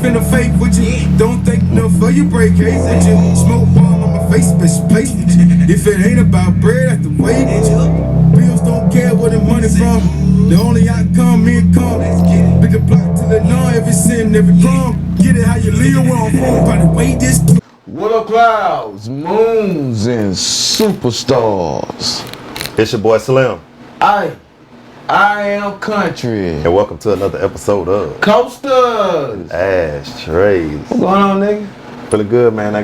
finna fake with you. Don't think enough for you, break case with you. Smoke bomb on my face, bitch, place with you. If it ain't about bread, I have to wait with you. Bills don't care where the money from. The only outcome, me and come. Pick a block to the north, every sin, every crumb. Get it how you live, where I'm from, by the way this. What up, clouds, moons, and superstars? It's your boy Slim. I am Kuntry. And welcome to another episode of Coasters. Ashtrays. What's going on, nigga? Feeling good, man.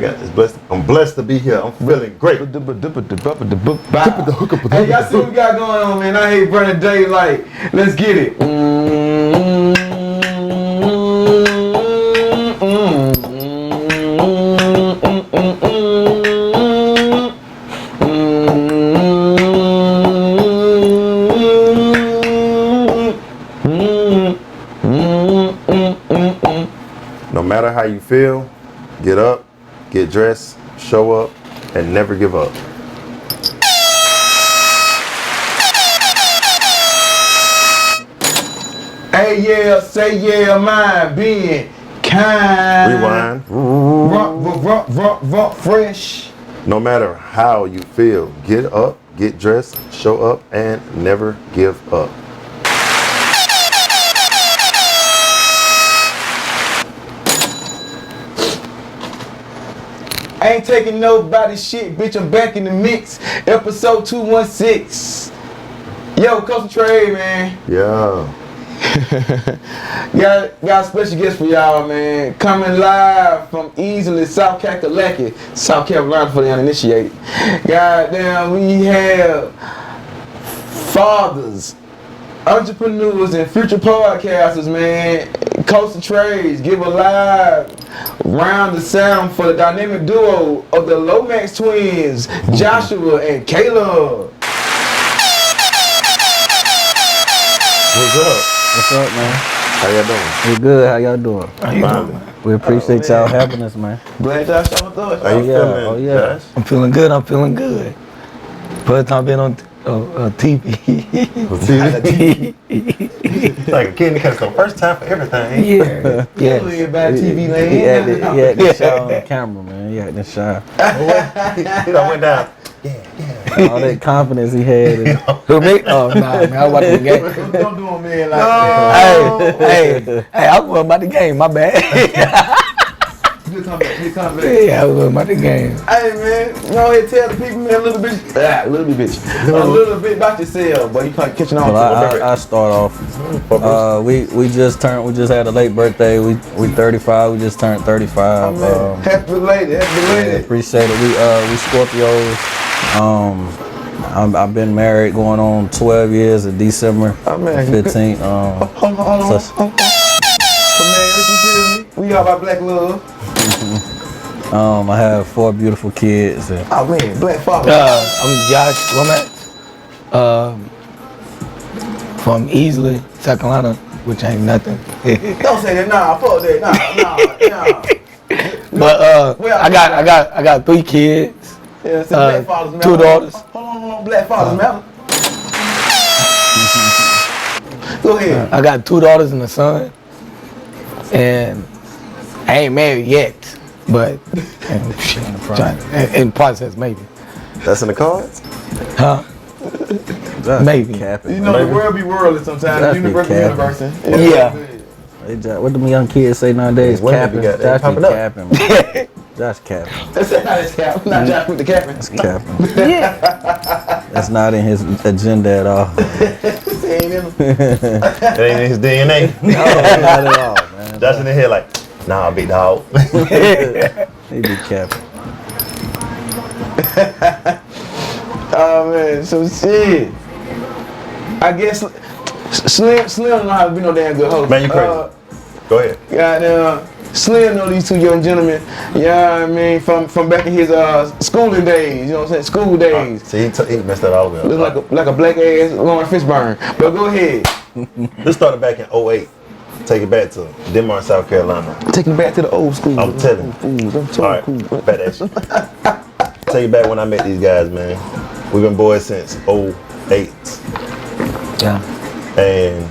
I'm blessed to be here. I'm feeling great. Hey, y'all see what we got going on, man? I hate burning daylight. Let's get it. No matter how you feel, get up, get dressed, show up, and never give up. Hey, yeah, say yeah, mind being kind. Rewind. Rock, fresh. No matter how you feel, get up, get dressed, show up, and never give up. I ain't taking nobody's shit, bitch. I'm back in the mix. Episode 216. Yo, Kuntry, man. Yeah. got a special guest for y'all, man. Coming live from easily South Carolina, South Carolina for the uninitiated. Goddamn, we have fathers, entrepreneurs, and future podcasters, man. Kuntry, give a live round the sound for the dynamic duo of the Lomax twins, Joshua and Caleb. What's up? What's up, man? How y'all doing? We good. How y'all doing? How you doing? We appreciate y'all having us, man. Glad y'all showed up. How you feeling? Oh yeah. Josh? I'm feeling good. First time being on TV. It's like a kid in the country. First time for everything. Yeah. Yeah. Bad TV land. He had to shine on the camera, man. He had to shine. You know, I went down. All that confidence he had. Who me? Oh no, man, I was watching the game. Don't do a man like that. Hey, I was about the game. My bad. You come back. Yeah, I was about the game. Hey man, go ahead and tell the people, man, a little bit about yourself, but you can't catching on. Well, I start off. We just had a late birthday. We 35. We just turned 35. Happy belated. Yeah, appreciate it. We Scorpios. I've been married going on 12 years in December 15th. Hold on. So, man, listen to me. We all about black love. I have 4 beautiful kids. And Oh man, black father. I'm Josh Lomax. From Easley, South Carolina, which ain't nothing. Don't say that. Nah, fuck that. Nah. But I got 3 kids. Yeah, say black fathers matter. 2 daughters. Hold on, black fathers matter. Go ahead. I got 2 daughters and a son. And I ain't married yet, but in process maybe. That's in the cards? Huh? Maybe. Capping, You know the world be worldly sometimes. That's Universe be big universe. Yeah. What them young kids say nowadays? Women Capping. be got- they Josh be popping up. capping, man. Josh capping. That's cap. Not Josh with the capping. That's capping. Yeah. That's not in his agenda at all. This ain't in him. It ain't in his DNA. No, not at all, man. Josh in the head like, nah, big dog. He be capping. Oh man, so shit. I guess Slim don't know how to be no damn good host. Man, you crazy. Go ahead. Goddamn, Slim know these 2 young gentlemen. Yeah, I mean, from back in his schooling days. You know what I'm saying? School days. See, he messed that all up. Look like a black ass Lawrence Fishburne. But go ahead. This started back in 08. Take it back to Denmark, South Carolina. Take me back to the old school. I'm telling you. All right, bet that shit. Take it back when I met these guys, man. We've been boys since 08. Yeah. And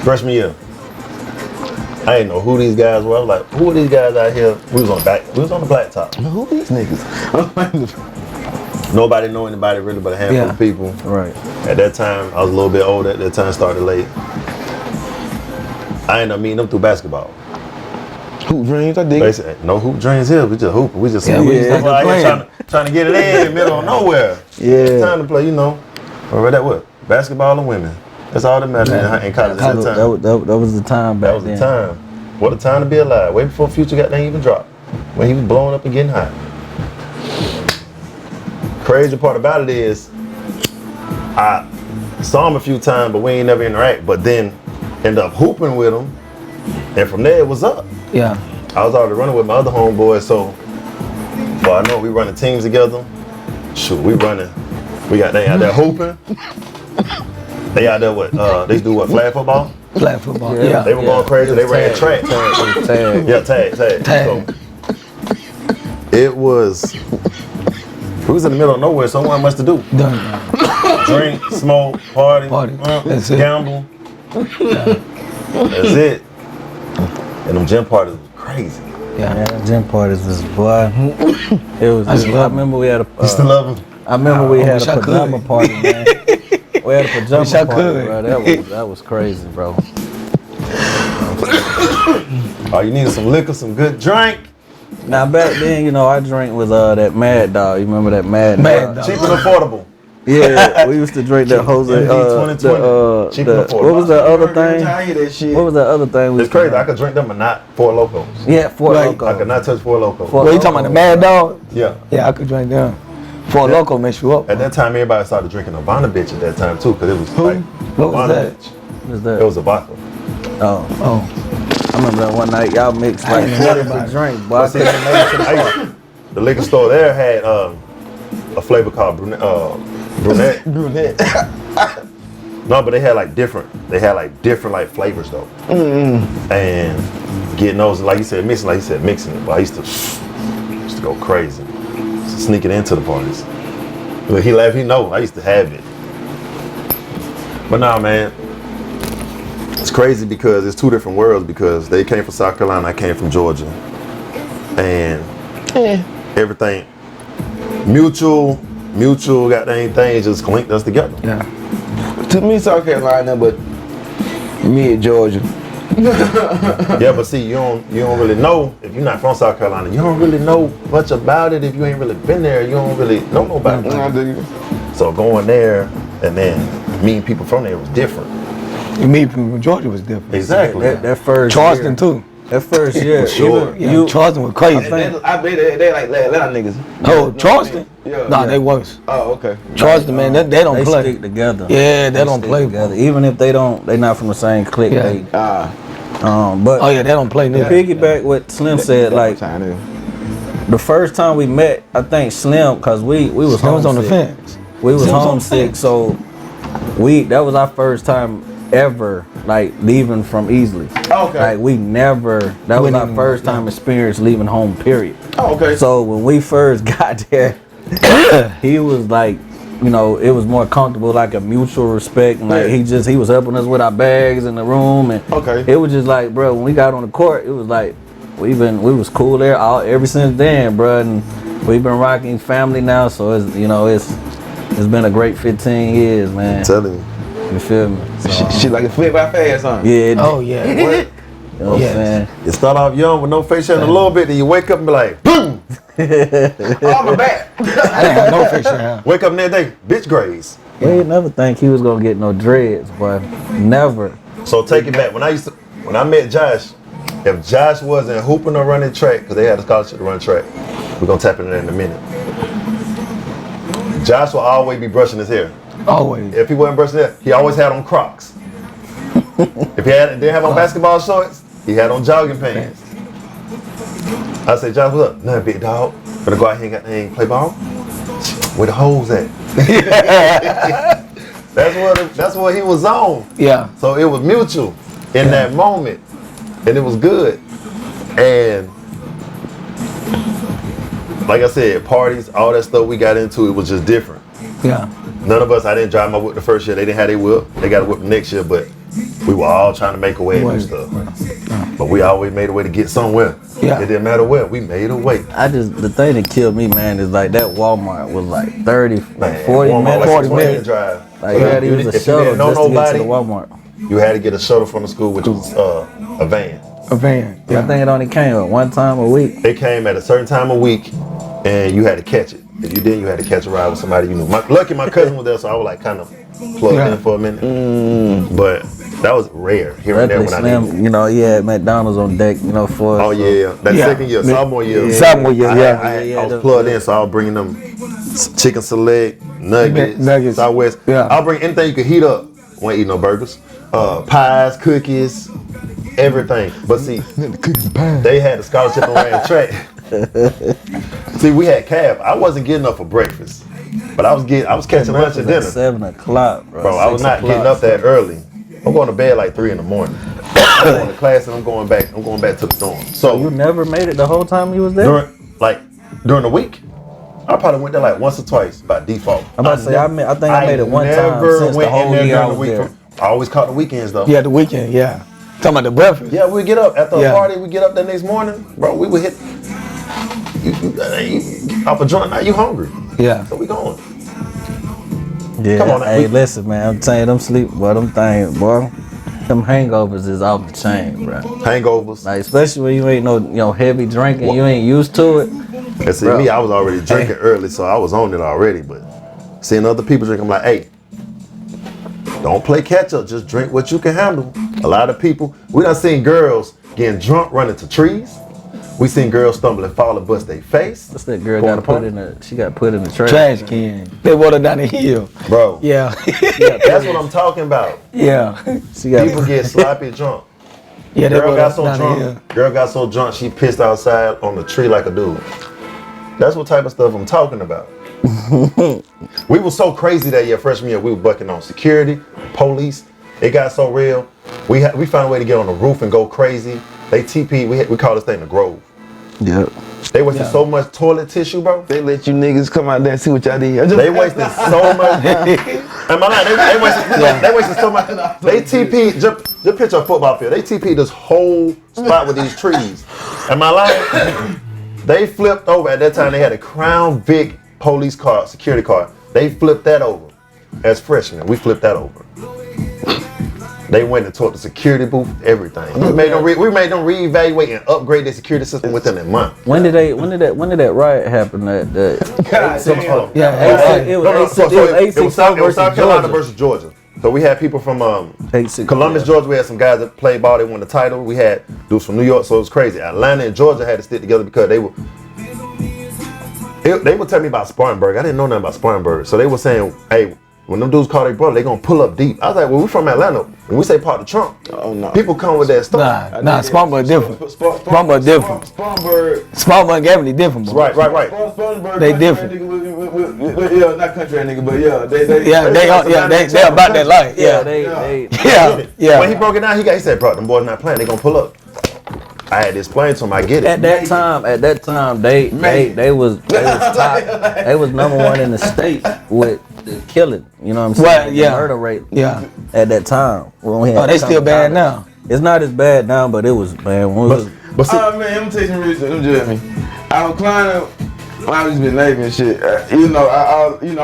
freshman year, I didn't know who these guys were. I was like, who are these guys out here? We was on the blacktop. Who these niggas? Nobody know anybody really but a handful of people. Right. At that time, I was a little bit older. At that time, started late. I ended up meeting them through basketball. Hoop dreams, I dig it. Basically, no hoop dreams here. We just hoop. We just Yeah, we just out here trying to get it in the middle of nowhere. Yeah. It's time to play, you know. Or that what? Basketball and women. That's all that mattered in college at that time. That was the time back then. That was the time. What a time to be alive. Way before Future got even dropped. When he was blowing up and getting hot. Crazy part about it is, I saw him a few times, but we ain't never interact. But then ended up hooping with him, and from there it was up. Yeah. I was already running with my other homeboys, so I know we running teams together. Shoot, we running. We got they out there hooping. They out there they do what, flag football? Flag football. Yeah. They were going crazy. They ran track. Tag. Yeah, tag. So, it was. We was in the middle of nowhere, so what much to do. Done. Drink, smoke, party. That's it. Gamble. That's it. And them gym parties was crazy. Yeah. Gym parties was boy. It was. I remember we had a. You still love them? I remember we had wish a I could. pajama party, man. We had a pajama Wish I party, could. bro. That was crazy, bro. Oh, you needed some liquor, some good drink. Now back then, you know, our drink was that Mad Dog. You remember that Mad Dog? Cheap and affordable. Yeah, we used to drink that Jose. MD 2020. Cheap and affordable. What was that other I thing? hear that shit. What was that other thing? It's crazy. I could drink them, but not Four Locos. Yeah, Four Right. Loko. I could not touch Four Locos. Four- Well, you talking about the Mad Dog? Yeah. Yeah, I could drink them. For a local mess you up. At that time, everybody started drinking Havana Bitch at that time too, because it was like What was Havana that? Bitch. What is that? It was a vodka. Oh, Oh. I remember that one night y'all mixed like ain't 40 heard for about it. drinks, boy. I See, couldn't make it to the party. the liquor store there had a flavor called brunette. Brunette. No, but they had like different like flavors though. And getting those, like you said, mixing it. But I used to go crazy. Used to sneak it into the parties. When he left, he know I used to have it. But nah, man, it's crazy because it's two different worlds. Because they came from South Carolina, I came from Georgia, and everything mutual goddamn things just linked us together. Yeah. To me, South Carolina, but mid Georgia. Yeah, but see, you don't really know if you're not from South Carolina. You don't really know much about it if you ain't really been there. You don't really know about it. So going there and then meeting people from there was different. You meet people from Georgia was different. Exactly. That first Charleston year, too. That first year, Sure. Yeah, Charleston was crazy. I bet they like Atlanta niggas. Oh, Charleston? Yeah. Nah, they worse. Oh, okay. Charleston, man, they don't they play. stick together. Yeah, they don't stick play. together. Even if they not from the same clique. Yeah. They, Ah, but Oh yeah, they don't play to neither. piggyback what Slim said, like China. the first time we met, I think Slim, cause we was Slim was on the homesick. fence. We was Slim was on the homesick, fence. so that was our first time ever like leaving from Easley. Okay. Like we never. That was our first time experience leaving home. Period. Oh, okay. So when we first got there, he was like, you know, it was more comfortable, like a mutual respect, and like Yeah. he was helping us with our bags in the room, and Okay. it was just like, bro, when we got on the court, it was like we was cool there ever since then, bro, and we've been rocking family now, so it's it's been a great 15 years, man. I'm telling you. You feel me? So, She like a flip by fast, huh? yeah. Oh yeah. You know what I'm Yes. saying? You start off young with no face shining a little bit, then you wake up and be like, boom! Oh, my back. I didn't have no fiction. Huh? Wake up the next day, bitch grays. We ain't never think he was gonna get no dreads, boy. Never. So take it back. When I met Josh, if Josh wasn't hooping or running track, because they had a scholarship to run track, we're gonna tap into that in a minute. Josh will always be brushing his hair. Always. If he wasn't brushing his hair, he always had on Crocs. If he didn't have on basketball shorts, he had on jogging pants. I said, Josh, what's up? Nothing, big dog. Gonna go out here and play ball? Where the hoes at? That's what he was on. Yeah. So it was mutual in that moment, and it was good. And like I said, parties, all that stuff we got into, it was just different. Yeah. None of us, I didn't drive my whip the first year. They didn't have their whip. They got a whip the next year, but we were all trying to make a way and do stuff. But But we always made a way to get somewhere. Yeah. It didn't matter where, we made a way. The thing that killed me, man, is like that Walmart was like 30, Man, 40 Walmart minutes. was 40 a 20 minutes. drive. Like, you had to use a If you shuttle didn't know just to get to nobody, the Walmart. you had to get a shuttle from the school, which was a van. A van. I think it only came at one time a week. It came at a certain time of week, and you had to catch it. If you didn't, you had to catch a ride with somebody you knew. Lucky my cousin was there, so I was like kind of plugged in for a minute. But that was rare here and there Radley when I needed. Slim, you know, he had McDonald's on deck, you know, for us. Oh yeah, that Yeah. second year, sophomore year. Sophomore year, I was plugged in, so I was bringing them chicken select, nuggets, Southwest. Yeah. I'll bring anything you could heat up. Won't eat no burgers. Pies, cookies, everything. But see, they had a scholarship and ran track. See, we had cab. I wasn't getting up for breakfast, but I was catching lunch and dinner. 7 o'clock, bro. Bro, I was not getting up that early. I'm going to bed like 3 in the morning. I'm going to class and I'm going back to the dorm. So You never made it the whole time you was there? during the week, I probably went there like once or twice by default. I'm about to say, I think I made it one time never since the went in whole there year I during the was week. there. I always caught the weekends though. Yeah, the weekend, yeah. Talking about the breakfast. Yeah, we get up after Yeah. a party. We get up the next morning, bro. We would hit. You off a joint now. You hungry? Yeah. So we going. Yeah, Come on, hey, we- listen, man, I'm telling you, them sleep, boy, them things, boy, them hangovers is off the chain, bro. Hangovers. Like, especially when you ain't no heavy drinking, you ain't used to it. And see Bro. me, I was already drinking early, so I was on it already. But seeing other people drink, I'm like, hey, don't play catch up. Just drink what you can handle. A lot of people, we done seen girls getting drunk running to trees. We seen girls stumble and fall and bust their face. What's that girl Going got to put pump. in she got put in the trash. Trash can. They water down the hill. Bro, Yeah. that's what I'm talking about. Yeah. She got People get sloppy drunk. Yeah, they Girl water got so down the hill. drunk. Girl got so drunk she pissed outside on the tree like a dude. That's what type of stuff I'm talking about. We were so crazy that year, freshman year. We were bucking on security, police. It got so real. We found a way to get on the roof and go crazy. They TP. We call this thing the Grove. Yep. They wasted so much toilet tissue, bro. They let you niggas come out there and see what y'all did. They wasted so much. Am I lying? They wasted so much. They TP. Just picture a football field. They TP this whole spot with these trees. Am I lying? They flipped over. At that time, they had a Crown Vic police car, security car. They flipped that over. As freshmen, we flipped that over. They went and taught the security booth, everything. We made them reevaluate and upgrade their security system within a month. When did that riot happen? Yeah. It was South versus Carolina Georgia. versus Georgia. So we had people from 8-6, Columbus, yeah. Georgia. We had some guys that played ball. They won the title. We had dudes from New York. So it was crazy. Atlanta and Georgia had to stick together because they were telling me about Spartanburg. I didn't know nothing about Spartanburg. So they were saying, hey, when them dudes call their brother, they gonna pull up deep. I was like, well, we from Atlanta. When we say part of Trump, people come with that stuff. Nah, Spartanburg different. Spartanburg different. Spartanburg definitely different, bro. Right. They different. Yeah, not country ass nigga, but yeah, they They about that life. Yeah, Yeah. Yeah. When he broke it down, he said, bro, them boys not playing. They gonna pull up. I had to explain to him, I get it. At that time, they was top. They was number one in the state with the killing. You know what I'm saying? Well, yeah. The murder rate. Yeah. At that time, when we had Oh, they still bad now. It's not as bad now, but it was, man. When we was, But see, Man, I'm gonna tell you some real shit. Don't judge me. I was climbing. I just been lazy and shit. I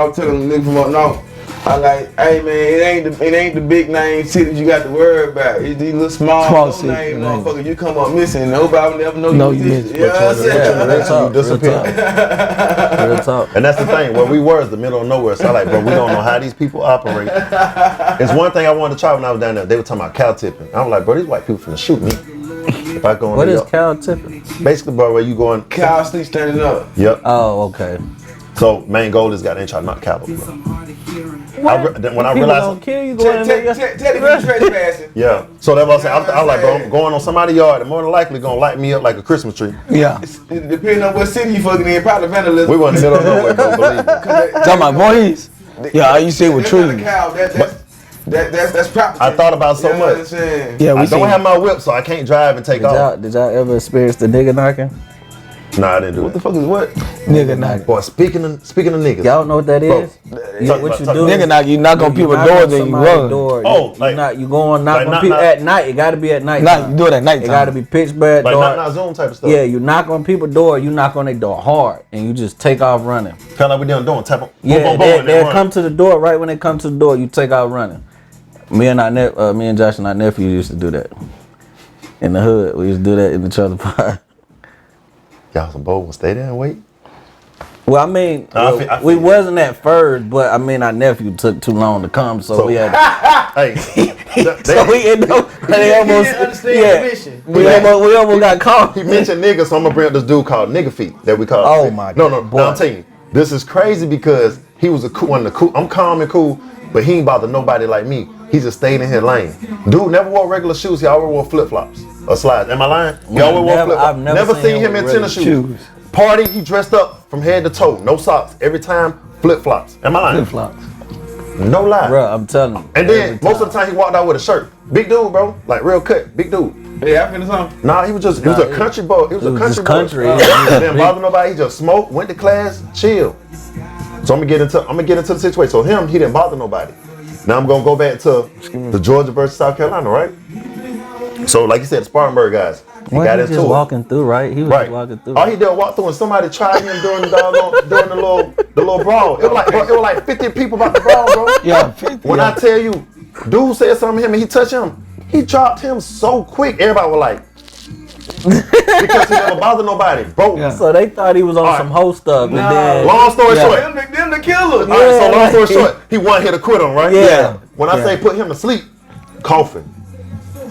was telling the nigga from up north. I like, hey man, it ain't the big name cities you got to worry about. It's these little small cities, name man. motherfuckers. You come up missing, nobody will never know No, you you exist. missing. Yeah, real talk, real talk. and that's the thing. Where we were is the middle of nowhere. So I like, bro, we don't know how these people operate. It's one thing I wanted to try when I was down there. They were talking about cow tipping. I was like, bro, these white people finna shoot me. If I go in What New is York. cow tipping? Basically, bro, where you going? Cow sleep standing up. Yep. Oh, okay. So main goal is got they try to knock cow up, bro. When I People realized, gonna kill you going in there. Tell him you trespassing. yeah. So that's what I said. I was like, bro, I'm going on somebody's yard. And more than likely gonna light me up like a Christmas tree. Yeah. Depending on what city you fucking in, probably vandalism. We were in the middle of nowhere, bro. Believe me. Talking about boys. Yeah, you see with That's not a trees. cow. That's property. I thought about so You know what I'm much. saying? Yeah, I we don't seen. have my whip, so I can't drive and take off. Did y'all ever experience the nigga knocking? Nah, I didn't do What the that. fuck is what? Nigga knock. Boy, speaking of niggas. Y'all know what that is? Talk What about- you talk do? about- Nigga knock. You knock on You people's knock doors on and you somebody's run. door. Oh, you like- not you go on knock like on knock, people knock. at night. It got to be at night. Night. You do it at night It got to be pitch black. Like dark. not Zoom type of stuff. Yeah, you knock on people's door. You knock on their door hard, and you just take off running. Kind of like we done doing. Tap on. Yeah, boom, boom, and then they'll run. come to the door. Right when they come to the door, you take off running. Me and Josh and our nephew used to do that in the hood. We used to do that in the trailer park. Y'all some bold ones. Stay there and wait. Well, I mean, I feel we you. wasn't at first, but I mean, our nephew took too long to come, so we had. Hey, So we ended up. They almost. didn't understand Yeah, the mission. we almost got caught. he mentioned niggas, so I'm gonna bring up this dude called Nigga Feet that we call. Oh, my No, boy. I'm telling you, this is crazy because he was one of the cool. I'm calm and cool, but he ain't bother nobody like me. He just stayed in his lane. Dude never wore regular shoes. He always wore flip flops or slides. Am I lying? He always wore flip flops. I've never Never seen seen him him in with tennis regular shoes. Party, he dressed up from head to toe, no socks. Every time, flip flops. Am I lying? Flip flops. No lie. Bro, I'm telling you. And then most of the time he walked out with a shirt. Big dude, bro. Like real cut. Big dude. Yeah, I finna something. Nah, he was just, he was a country boy. He was a country just boy. country, He yeah. didn't bother nobody. He just smoked, went to class, chill. So I'm gonna get into the situation. So him, he didn't bother nobody. Now I'm gonna go back to the Georgia versus South Carolina, right? So like you said, the Spartanburg guys, he Well, got he into just it. walking through, right? He was Right. just walking through. All he did was walk through and somebody tried him during the little brawl. It was like 50 people about the brawl, bro. Yeah, 50. When yeah. I tell you, dude said something to him and he touched him, he dropped him so quick. Everybody was like, because he never bothered nobody, bro. Yeah. So they thought he was on All right. some hoe stuff, and Nah. then Long story Yeah. short, Them the killers. all right, so long story Yeah. short, he one hit to quit him, right? Yeah. When I say put him to sleep, coughing,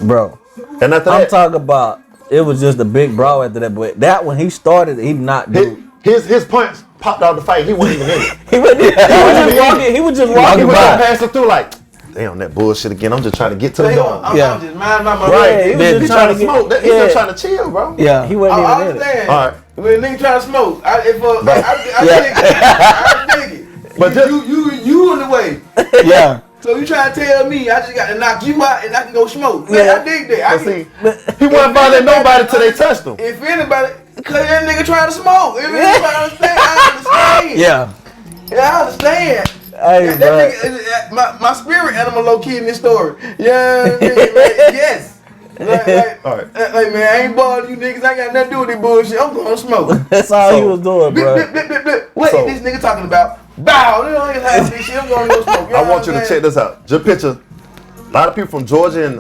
bro, and after I'm that, talking about. It was just a big brawl after that, but that when he started, he not do. his punch popped out the fight. He wasn't even in it. He was just walking. He was just He walking was by. just passing through like, damn that bullshit again. I'm just trying to get to the door. I'm Yeah. just minding my Right, Yeah, he was he just trying to trying to smoke. get- He's yeah. just trying to chill, bro. Yeah. He wasn't I even in it. understand. All right. When nigga trying to smoke, I dig it. I dig it. But you in the way. Yeah. So you trying to tell me I just got to knock you out and I can go smoke? Man, Yeah. I dig that. I But see, can, he wasn't bothering nobody till they touched him. if anybody, cause that nigga trying to smoke. If anybody understand, I understand. Yeah. Yeah, I understand. Hey, that bro. nigga, my spirit animal low key in this story. Yeah, yes. All right. Like, man, I ain't bothering you niggas. I ain't got nothing to do with this bullshit. I'm going to smoke. That's all he So- was doing, Blip, bro. blip, blip, blip, blip. What So- is this nigga talking about? Bow. They don't even have this shit. I'm going to go smoke. I want you to check this out. Just picture a lot of people from Georgia and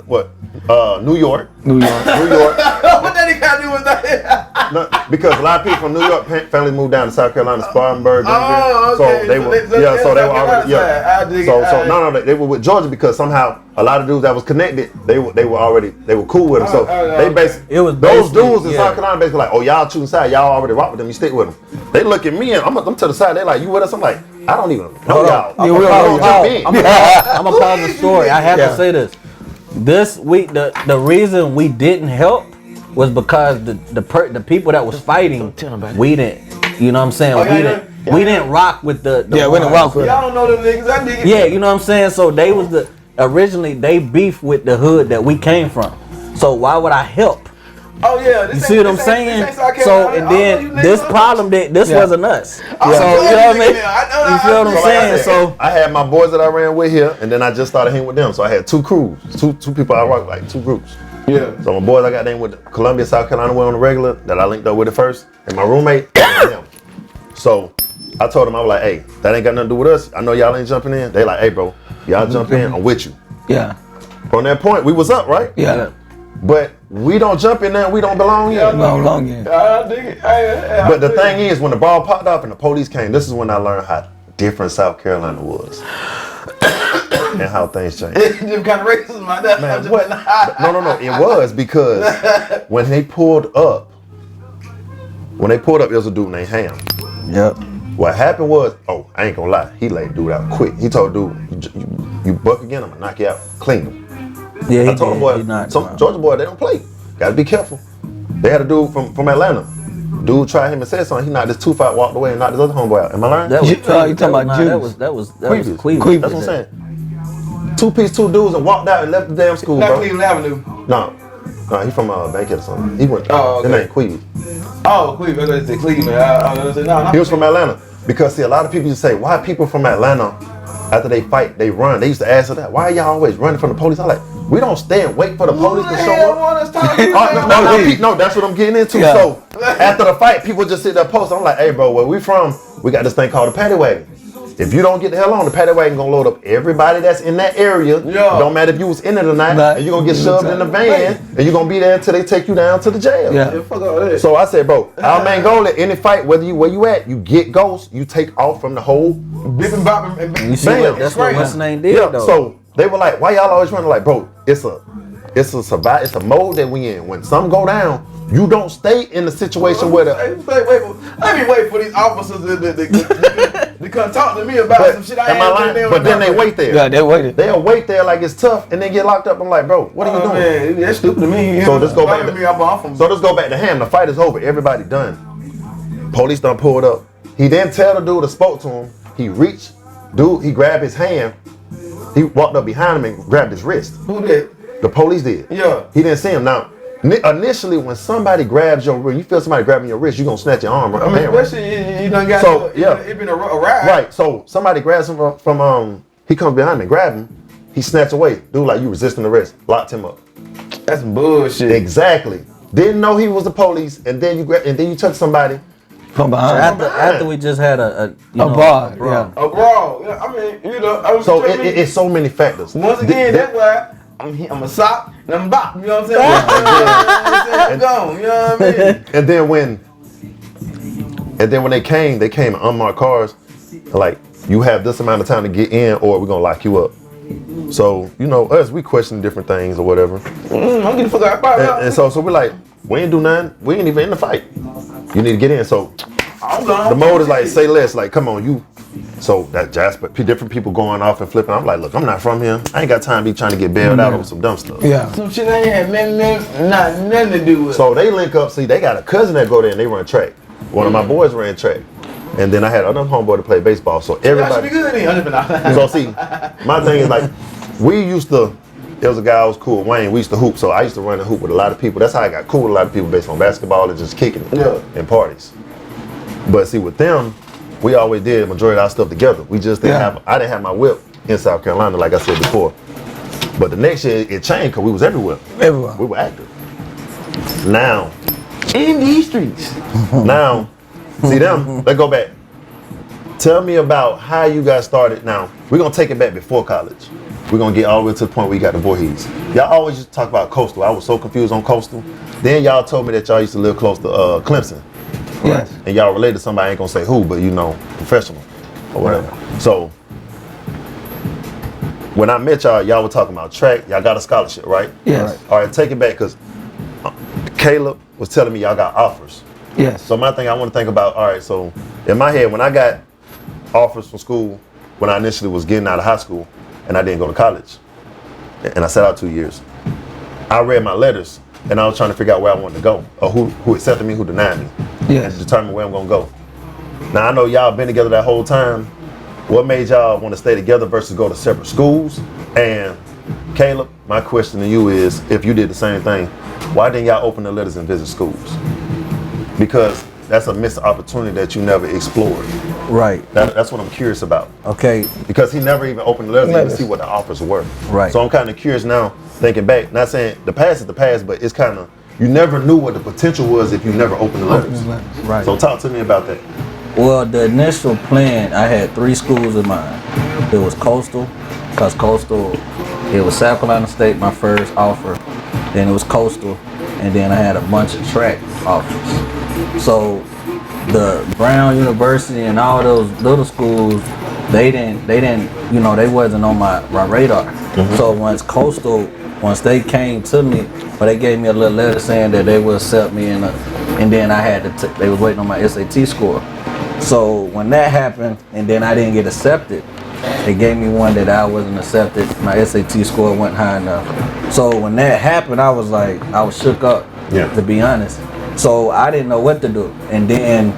New York. New York. New York. What that nigga got to do with that? No, because a lot of people from New York family moved down to South Carolina, Spartanburg. Oh, So okay. they So were, they- yeah. So they were South already, Carolina yeah. side. I dig it. So Alright. no, they were with Georgia because somehow a lot of dudes that was connected, they were cool with them. So they basically, It was those basically- dudes in yeah. South Carolina basically like, oh y'all choosing side, y'all already rock with them, you stick with them. They look at me and I'm to the side. They like, you with us? I'm like, I don't even know Hold y'all. on. Yeah, we don't know jump y'all. in. I'm gonna pause the story. I have Yeah. to say this. This week, the reason we didn't help was because the people that was fighting, we didn't. You know what I'm saying? Oh, yeah, We didn't rock with the Yeah, we didn't rock with Y'all don't know them niggas. I dig it. Yeah, you know what I'm saying? So they was originally they beef with the hood that we came from. So why would I help? Oh, yeah. This You ain't- see what I'm this ain't- this saying? ain't South So Carolina. and I don't know then you niggas. this problem this Yeah. wasn't us. I'm So telling you know what I you mean? niggas, I know- You feel what I'm I dig it. saying? Like I So said, I had my boys that I ran with here, and then I just started hanging with them. So I had two crews, two people I rock like two groups. Yeah. So my boys I got named with Columbia, South Carolina, went on the regular that I linked up with it first, and my roommate and him. So I told them I was like, hey, that ain't got nothing to do with us. I know y'all ain't jumping in. They like, hey, bro, y'all jump in, I'm with you. Yeah. From that point, we was up, right? Yeah. But we don't jump in there, we don't belong here. No, long game. I dig it. But the thing is, when the ball popped off and the police came, this is when I learned how different South Carolina was. And how things changed. Them kind of racism like that. Man, what? No, it was because when they pulled up, it was a dude named Ham. yep. What happened was, I ain't gonna lie, he laid dude out quick. He told dude, you buck again, I'm gonna knock you out, clean him. Yeah, he I told him, did. boy, He knocked him some out. Georgia boy, they don't play. Gotta be careful. They had a dude from Atlanta. Dude tried him and said something. He knocked his tooth out, walked away, and knocked his other homeboy out. Am I lying? That was You talking about that Jews. was that was Queebies. Queebies. That's what I'm saying. Two dudes and walked out and left the damn school, Not bro. Cleveland Avenue. No, he from Bankhead or something. He went. Oh, okay. His name Queeby. Oh, Cleveland. I was gonna say Cleveland. No. He was from Atlanta. Because see, a lot of people used to say, why people from Atlanta, after they fight, they run. They used to ask her that. Why are y'all always running from the police? I'm like, we don't stay and wait for the police to show up. No, that's what I'm getting into. Yeah. So after the fight, people just sit there post. I'm like, hey, bro, where we from? We got this thing called the paddy wagon. If you don't get the hell on, the paddy wagon gonna load up everybody that's in that area. Yeah. It don't matter if you was in it or not. And you're gonna get shoved in the van, and you're gonna be there until they take you down to the jail. Yeah. Fuck all that. So I said, bro, our main goal at any fight, where you at, you get ghosts, you take off from the whole. Bipping, bopping, and You see Bam. what, that's what what's name did Yeah. though. So they were like, why y'all always running? Like, bro, it's a mode that we in. When some go down, you don't stay in the situation where the. Let me wait for these officers to come talk to me about some shit I am I lying? But then they wait there. Yeah, they waited. They'll wait there like it's tough, and then get locked up. I'm like, bro, what are you doing? Man, that's stupid to me. So let's go back. So Let's go back to Ham. The fight is over. Everybody done. Police done pulled up. He didn't tell the dude that spoke to him. He reached, dude. He grabbed his hand. He walked up behind him and grabbed his wrist. Who did? The police did. Yeah. He didn't see him. Now, initially, when somebody grabs your wrist, you feel somebody grabbing your wrist, you gonna snatch your arm. I mean, especially you done got So, yeah. It been a ride. Right. So somebody grabs him from he comes behind me, grab him. He snatched away. Dude, like you resisting arrest. Locked him up. That's some bullshit. Exactly. Didn't know he was the police, and then you touch somebody. From behind. After we just had a brawl. brawl. A brawl. Yeah, I mean, I was So it's so many factors. Once again, that's why I'm a sock and I'm a bop. You know what I'm saying? I'm gone. You know what I mean? And then when they came in unmarked cars. Like, you have this amount of time to get in, or we're gonna lock you up. So us, we question different things or whatever. I'm getting fuck out. And so we're like, we ain't do nothing. We ain't even in the fight. You need to get in. So I'm gone. the mode is like, say less. Like, come on, you. So that Jasper, different people going off and flipping. I'm like, look, I'm not from here. I ain't got time to be trying to get bailed out over some dumb stuff. Yeah. Some shit I ain't had nothing to do with. So they link up. See, they got a cousin that go there and they run track. One of my boys ran track. And then I had another homeboy to play baseball. So everybody. That should be good then. So see, my thing is like, we used to. There was a guy who was cool, Wayne. We used to hoop, so I used to run and hoop with a lot of people. That's how I got cool with a lot of people based on basketball and just kicking it and parties. But see, with them, we always did the majority of our stuff together. We just didn't have. I didn't have my whip in South Carolina, like I said before. But the next year it changed because we was everywhere. Everywhere. We were active. Now, In these streets. now, see them. Let's go back. Tell me about how you got started. Now we're gonna take it back before college. We're gonna get all the way to the point where you got the Voorhees. Y'all always used to talk about Coastal. I was so confused on Coastal. Then y'all told me that y'all used to live close to Clemson. Yes. And y'all related to somebody, I ain't gonna say who, but professional or whatever. So when I met y'all, y'all were talking about track. Y'all got a scholarship, right? Yes. All right, take it back, because Caleb was telling me y'all got offers. Yes. So my thing I want to think about, all right, so in my head, when I got offers from school, when I initially was getting out of high school, and I didn't go to college, and I sat out 2 years, I read my letters, and I was trying to figure out where I wanted to go, or who accepted me, who denied me, Yes. and determine where I'm gonna go. Now I know y'all been together that whole time. What made y'all want to stay together versus go to separate schools? And Caleb, my question to you is, if you did the same thing, why didn't y'all open the letters and visit schools? Because that's a missed opportunity that you never explored. Right. That's what I'm curious about. Okay. Because he never even opened the letters to even see what the offers were. Right. So I'm kind of curious now, thinking back, not saying the past is the past, but it's kind of, you never knew what the potential was if you never opened the letters. Right. So talk to me about that. Well, the initial plan, I had 3 schools in mind. It was Coastal, because Coastal, it was South Carolina State, my first offer. Then it was Coastal, and then I had a bunch of track offers. So the Brown University and all those little schools, they wasn't on my radar. Mm-hmm. So once they came to me, they gave me a little letter saying that they would accept me, and then I had to, they was waiting on my SAT score. So when that happened, and then I didn't get accepted, they gave me one that I wasn't accepted. My SAT score wasn't high enough. So when that happened, I was shook up, to be honest. So I didn't know what to do. And then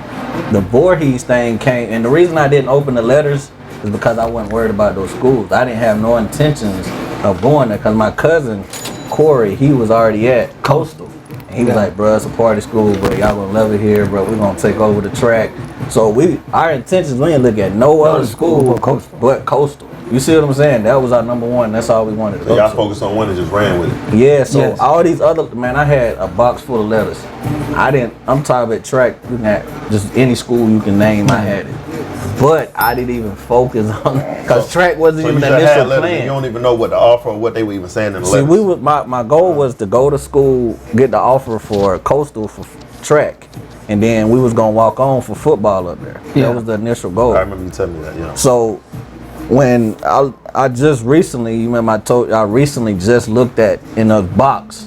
the Voorhees thing came, and the reason I didn't open the letters is because I wasn't worried about those schools. I didn't have no intentions of going there, because my cousin, Corey, he was already at Coastal. And he was like, bro, it's a party school, bro. Y'all gonna love it here, bro. We're gonna take over the track. So our intentions, we didn't look at no other school but Coastal. You see what I'm saying? That was our number one. That's all we wanted to So go y'all to. focused on one and just ran with it. Yeah, so all these other, man, I had a box full of letters. I'm tired at track, you can have just any school you can name, I had it. But I didn't even focus on it, because track wasn't even the initial plan. You don't even know what the offer or what they were even saying in the See, letters. my goal was to go to school, get the offer for Coastal for track, and then we was gonna walk on for football up there. Yeah. That was the initial goal. I remember you telling me that, yeah. So when I just recently, you remember I recently just looked at in a box,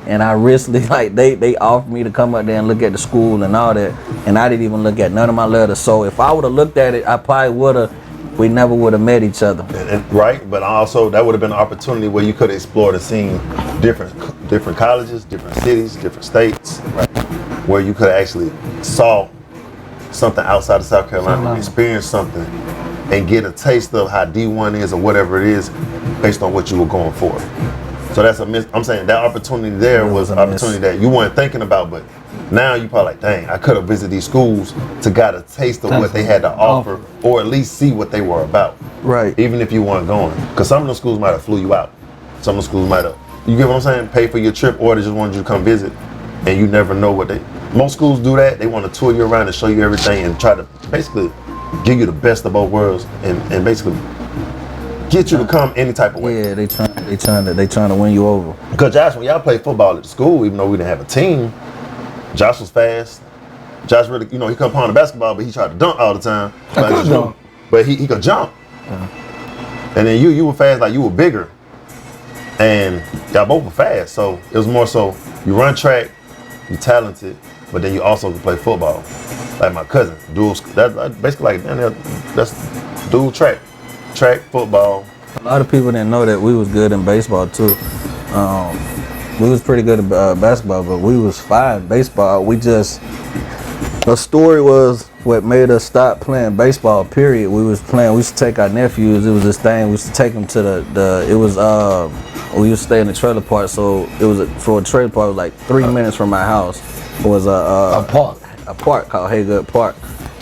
and I recently they offered me to come up there and look at the school and all that, and I didn't even look at none of my letters. So if I would have looked at it, I probably we never would have met each other. Right, but also that would have been an opportunity where you could have explored and seen different colleges, different cities, different states, right, where you could have actually saw something outside of South Carolina, experience something, and get a taste of how D1 is or whatever it is based on what you were going for. So that's I'm saying that opportunity there was an opportunity that you weren't thinking about, but now you probably like, dang, I could have visited these schools to get a taste of what they had to offer, or at least see what they were about. Right. Even if you weren't going. Because some of the schools might have flew you out. Some of the schools might have, you get what I'm saying, pay for your trip, or they just wanted you to come visit, and you never know what most schools do that. They want to tour you around and show you everything and try to basically give you the best of both worlds and basically get you to come any type of way. Yeah, they trying to win you over. Because Josh, when y'all played football at the school, even though we didn't have a team, Josh was fast. Josh really, he could pound the basketball, but he tried to dunk all the time. But he could jump. And then you were fast, like you were bigger. And y'all both were fast. So it was more so you run track, you talented, but then you also can play football. Like my cousin, that's basically like, that's dual track, football. A lot of people didn't know that we was good in baseball too. We was pretty good at basketball, but we was fine in baseball. The story was what made us stop playing baseball, period. We used to take our nephews, it was this thing, we used to take them to we used to stay in the trailer park, so for a trailer park, it was like 3 minutes from my house. It was a park called Haygood Park.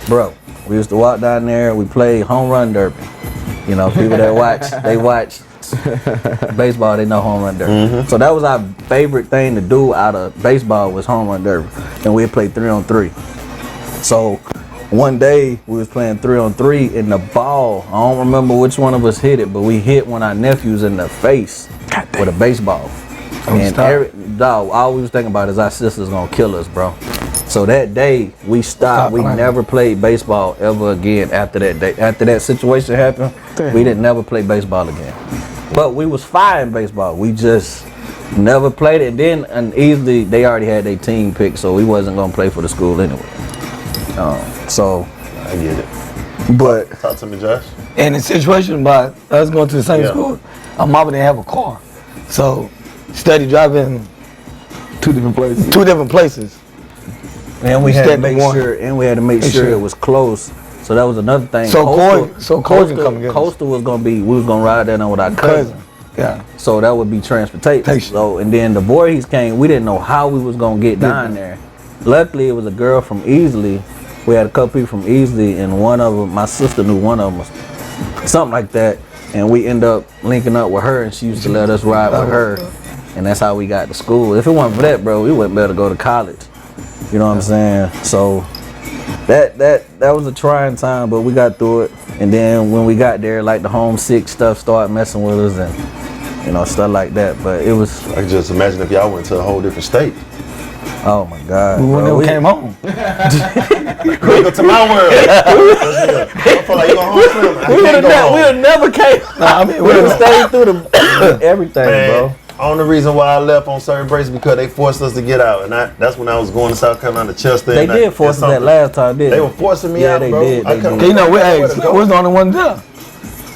Bro, we used to walk down there, we played home run derby. People that watch baseball, they know home run derby. Mm-hmm. So that was our favorite thing to do out of baseball was home run derby. And we'd play 3-on-3. So one day we was playing 3-on-3 and the ball, I don't remember which one of us hit it, but we hit one of our nephews in the face with a baseball. And all we was thinking about is our sister's gonna kill us, bro. So that day we stopped. We never played baseball ever again after that day. After that situation happened, we didn't never play baseball again. But we was fine in baseball. We just never played it. Then and easily they already had their team picked, so we wasn't gonna play for the school anyway. So I get it. But Talk to me, Josh. And the situation about us going to the same school, our mama didn't have a car. So steady driving two different places. And we had to make sure it was close. So that was another thing. Coastal was gonna be, we was gonna ride that on with our cousin. Yeah. So that would be transportation. So and then the Voorhees came, we didn't know how we was gonna get down there. Luckily it was a girl from Easley. We had a couple people from Easley, and one of them, my sister knew one of them, something like that. And we ended up linking up with her, and she used to let us ride with her. And that's how we got to school. If it wasn't for that, bro, we wouldn't be able to go to college. You know what I'm saying? So that was a trying time, but we got through it. And then when we got there, like the homesick stuff started messing with us and stuff like that. But it was. I can just imagine if y'all went to a whole different state. Oh my God! We never came home. Go to my world. I feel like you go home. We would never came. We would have stayed through everything, man, bro. Only reason why I left on certain breaks because they forced us to get out, and that's when I was going to South Carolina, Chester. They did force us that last time, didn't they? They were forcing me out, bro. They did. You know, we're the only one there.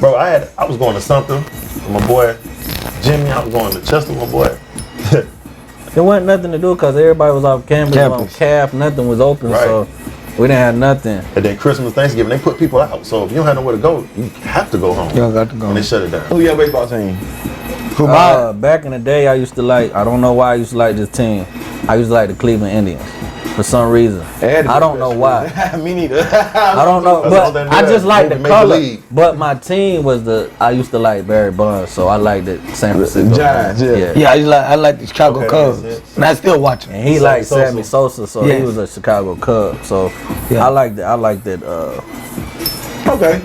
Bro, I was going to something with my boy Jimmy. I was going to Chester with my boy. There wasn't nothing to do because everybody was off campus. On CAF, nothing was open, so we didn't have nothing. And then Christmas, Thanksgiving, they put people out. So if you don't have nowhere to go, you have to go home. You got to go. And they shut it down. Who your baseball team? Back in the day, I don't know why I used to like this team. I used to like the Cleveland Indians for some reason. I don't know why. Me neither. I don't know, That's but all I that just like the Major color. League. But my team was I used to like Barry Bonds, so I liked the San Francisco Giants, yeah. Yeah, I like the Chicago Okay, Cubs, makes sense. and I still watch them. And he liked Sammy Sosa, so Yeah. he was a Chicago Cub. So Yeah. I like that. Okay.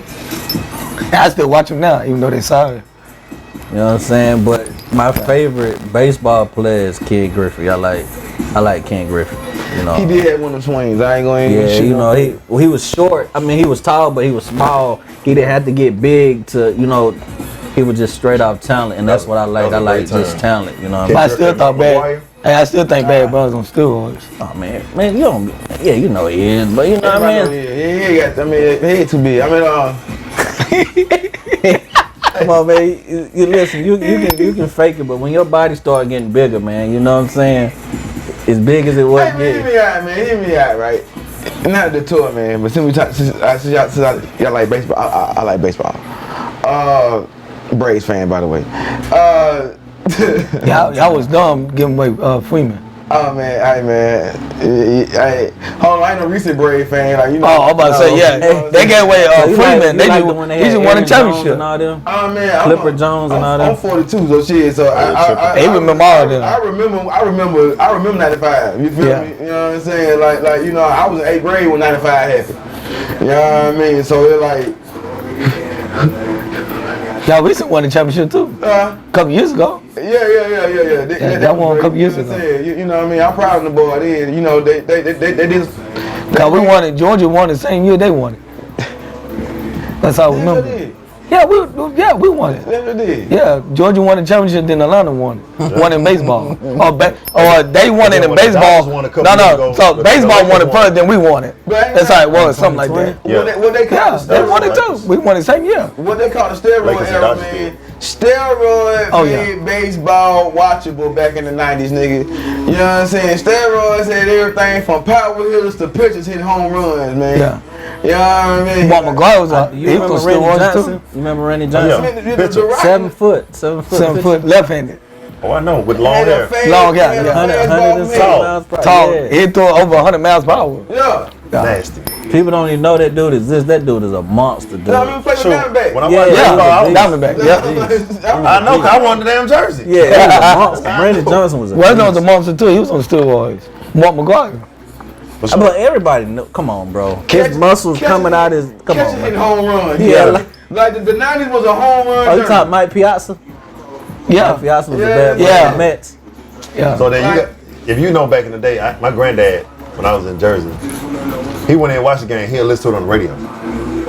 And I still watch them now, even though they sorry. You know what I'm saying? But my favorite baseball player is Ken Griffey. I like Ken Griffey. You know. He did have one of them swings. I ain't going to Yeah, you know, he was short. I mean, he was tall, but he was small. He didn't have to get big to, you know, he was just straight off talent, and that's what I like. That I was a like great just time. talent, you know what I But mean? I still thought McGuire? I still think Barry Bonds on steroids. Oh, man, you don't, yeah, you know he is, but you know what I mean? He ain't got, I mean, he ain't too big. I mean, Come on, man, you listen, you can fake it, but when your body start getting bigger, man, you know what I'm saying? As big as it was hey, man, getting. hear me out, right? Not the tour, man, but since y'all like baseball, I like baseball. Braves fan, by the way. Y'all was dumb giving away Freeman. Oh man, hold on, I ain't no recent Braves fan, like you know. Oh, I'm about to say, yeah. They gave away You Freeman. like They the one just had won a Aaron Jones championship. and all them? Oh man, Clipper Jones and all I'm that. 42, so shit. So They remember all of them. I remember 95. You feel Yeah. me? You know what I'm saying? Like you know, I was in 8th grade when 95 happened. You know what I mean? So it like, Y'all recently won the championship too. A couple years ago. yeah. That one a couple years You know what I'm ago. saying? You know what I mean? I'm proud of the boy. You know, they just. Cause we won it. Georgia won the same year they won it. That's how I remember. Did. Yeah, we won it. They did. Yeah, Georgia won the championship, then Atlanta won it. Won in baseball. Or they won it in when the baseball. Dodgers won a couple years No. ago, So the baseball Lakers won it won first, it. then we won it. But That's how it was, something like that. Yeah. What they call Yeah, the they steroid, won it too. We won the same year. what they call the steroid Lakers and era, Dodgers man. did. Steroid Oh, made baseball watchable back in the 90s, nigga. You know what I'm saying? Steroids had everything from power hitters to pitchers hitting home runs, man. Yeah. You know what I mean? Bob McGuire was You he remember was Randy steroids Johnson? too. You remember Randy Yeah. Johnson? The Rock- 7 foot. 7 foot, left-handed, Oh, I know, with long had a hair. fast- Long hair, had a yeah. 100 fastball and man. something miles per hour. tall. Yeah. He threw over 100 miles per hour. Yeah. Nasty. People don't even know that dude exists. That dude is a monster, dude. You know what I mean? Play with Shoot, Diamondback. when I Yeah, watched yeah, baseball, I was- Diamondback, yeah. I know, 'cause I won the damn jersey. Yeah, he was a monster. Randy Johnson was a Well, no, beast. the monster too. He was on steroids. Mark McGuire. For sure. But everybody know. Come on, bro. His muscles coming out his. Come Catching on, hitting bro. home run. Yeah. Like the 90s was a home run. Oh, you journey. talking Mike Piazza? Yeah, Mike Piazza was Yeah. a bad boy Yeah. for the Mets. yeah. So then if you know back in the day, my granddad, when I was in Jersey, he went in and watched the game. He'll listen to it on the radio.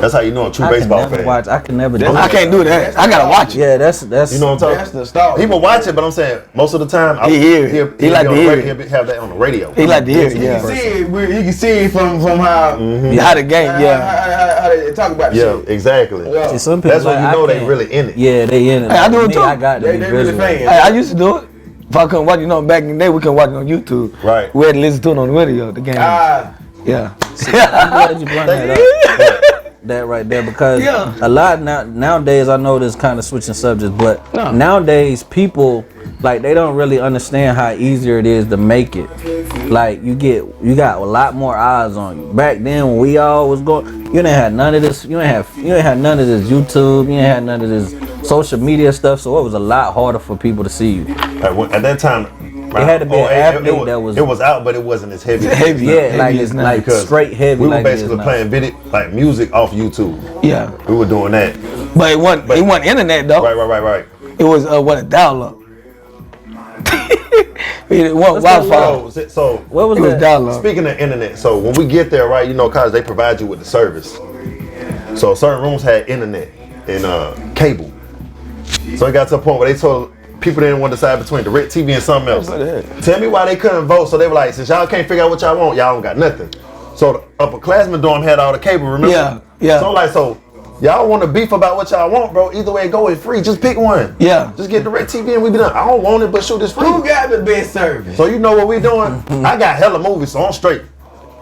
That's how you know a true I can baseball never fan. watch. I can never do I that. can't do that. I gotta watch it. Yeah, that's. You know what I'm That's talking? the start. He will watch it, but I'm saying most of the time He hear it. he'll He like be to on the hear radio, it. he'll have that on the radio. He like to hear it. You Yeah, can see it. You can see it from how how the game. Yeah. how they talk about the Yeah, shit. exactly. Yeah. See, some people That's when like, you I know they can't. really in it. Yeah, they in it. Hey, I do it Me, too. I got to They be really visual. fans. Hey, I used to do it. If I couldn't watch it, back in the day, we couldn't watch it on YouTube. Right. We had to listen to it on the radio. The game. Ah, Yeah. I'm glad you brought that up. That right there, because Yeah. a lot nowadays, I know this kind of switching subjects, but No. nowadays people like they don't really understand how easier it is to make it. Like you got a lot more eyes on you. Back then when we all was going, you didn't have none of this. You ain't had none of this YouTube. You ain't had none of this social media stuff. So it was a lot harder for people to see you. At that time, It had to be an athlete that was. It was out, but it wasn't as heavy. Heavy. Yeah, like Heavy it's as now. like Because straight heavy. We were like it is basically now. playing video, like music off YouTube. Yeah. We were doing that. But it wasn't internet though. Right. It was what a dial-up. It wasn't that Wi-Fi. So What was It was that? dial-up. speaking of internet, so when we get there, right, you know, cause they provide you with the service. So certain rooms had internet and cable. So it got to a point where they told people didn't want to decide between direct TV and something else. Tell me why they couldn't vote. So they were like, since y'all can't figure out what y'all want, y'all don't got nothing. So the upperclassmen dorm had all the cable, remember? Yeah. So I'm like, so y'all want to beef about what y'all want, bro? Either way, go, it's free. Just pick one. Yeah. Just get direct TV and we be done. I don't want it, but shoot, it's free. who got the best service? So you know what we doing? I got hella movies, so I'm straight.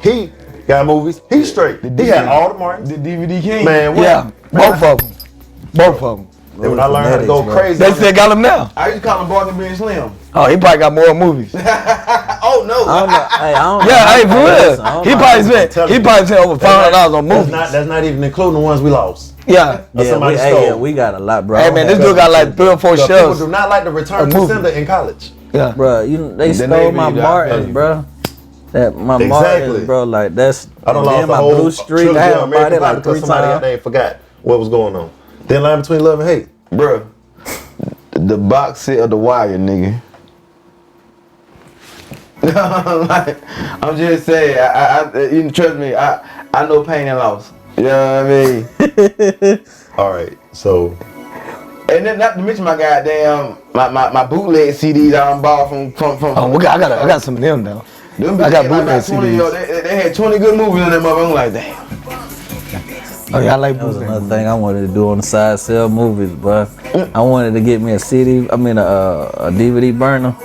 He got movies, he's straight. He had all the Martins. The DVD king. Man, what? Yeah. Both of them. And when I learned how to go crazy, They still got him now. I used to call him Barker being Slim. Oh, he probably got more movies. Oh no. I don't know. Hey, I don't Yeah, know. hey, for Listen, I real. don't He know. probably spent over $500 on movies. that's not even including the ones we lost. Yeah. Or Yeah, somebody we, stole. yeah, we got a lot, bro. Hey man, this dude got like 3 or 4 So people shells. do not like to return A to movie. sender in college. Yeah. Bro, they The stole Navy, my the Martins, Navy. bro. That my Exactly. Martins, bro. Like that's. I don't and lost then the my whole Blue Streak. trilogy I of had to buy American that Pie like because 3 somebody out times. there forgot what was going on. Thin line between love and hate. Bruh. The box set of The Wire, nigga. Like, I'm just saying, you trust me, I know pain and loss. You know what I mean? All right, so And then not to mention my goddamn my bootleg CDs I done bought from Oh, I got some of them though. them I got bitches bootleg 20, CDs. they had 20 good movies in that motherfucker. I'm like, damn. Oh yeah, I like That was bootleg. another thing I wanted to do on the side, sell movies, but I wanted to get me a a DVD burner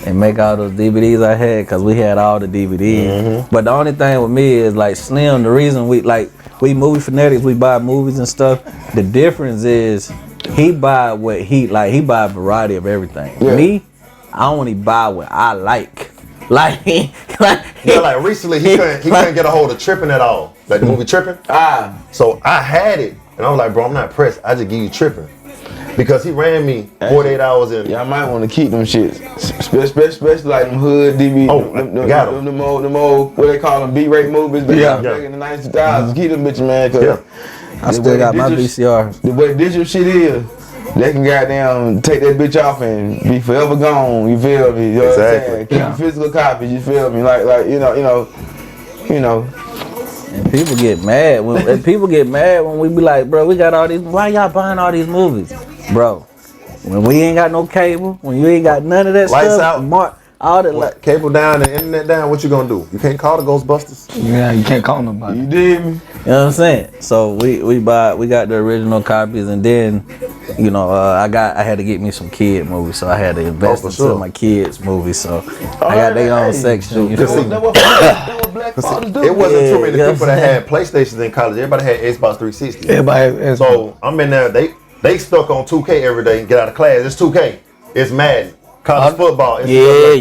and make all those DVDs I had because we had all the DVDs. But the only thing with me is like Slim, the reason we movie fanatics, we buy movies and stuff. The difference is he buy what he buy a variety of everything. Yeah. Me, I only buy what I like. Like recently he couldn't get a hold of Trippin' at all. Like the movie Trippin'. So I had it, and I was like, bro, I'm not pressed. I just give you Trippin'. Because he ran me 48 hours in. Y'all might want to keep them shits, especially like them hood DVD. Oh, got 'em. Them old, what they call them, B-rate movies back in the 90s, 2000s. Keep them bitches, man, cause I still got my VCRs. the way digital shit is, they can goddamn take that bitch off and be forever gone. You feel me? You know what I'm saying? Keep physical copies. You feel me? Like you know. And people get mad when we be like, bro, we got all these. Why y'all buying all these movies, bro? When we ain't got no cable, when you ain't got none of that Lights stuff, out. all that Cable down and internet down, what you gonna do? You can't call the Ghostbusters. Yeah, you can't call nobody. You dig me? you know what I'm saying? So we got the original copies, and then I had to get me some kid movies, so I had to invest for into sure. my kids movies. So I got their own section. You That feel was, me? that was, that was black fathers do. It wasn't too many Yeah, people that had PlayStations in college. Everybody had Xbox 360. Everybody has So I'm in there. They stuck on 2K every day and get out of class. It's 2K. It's Madden. College football. It's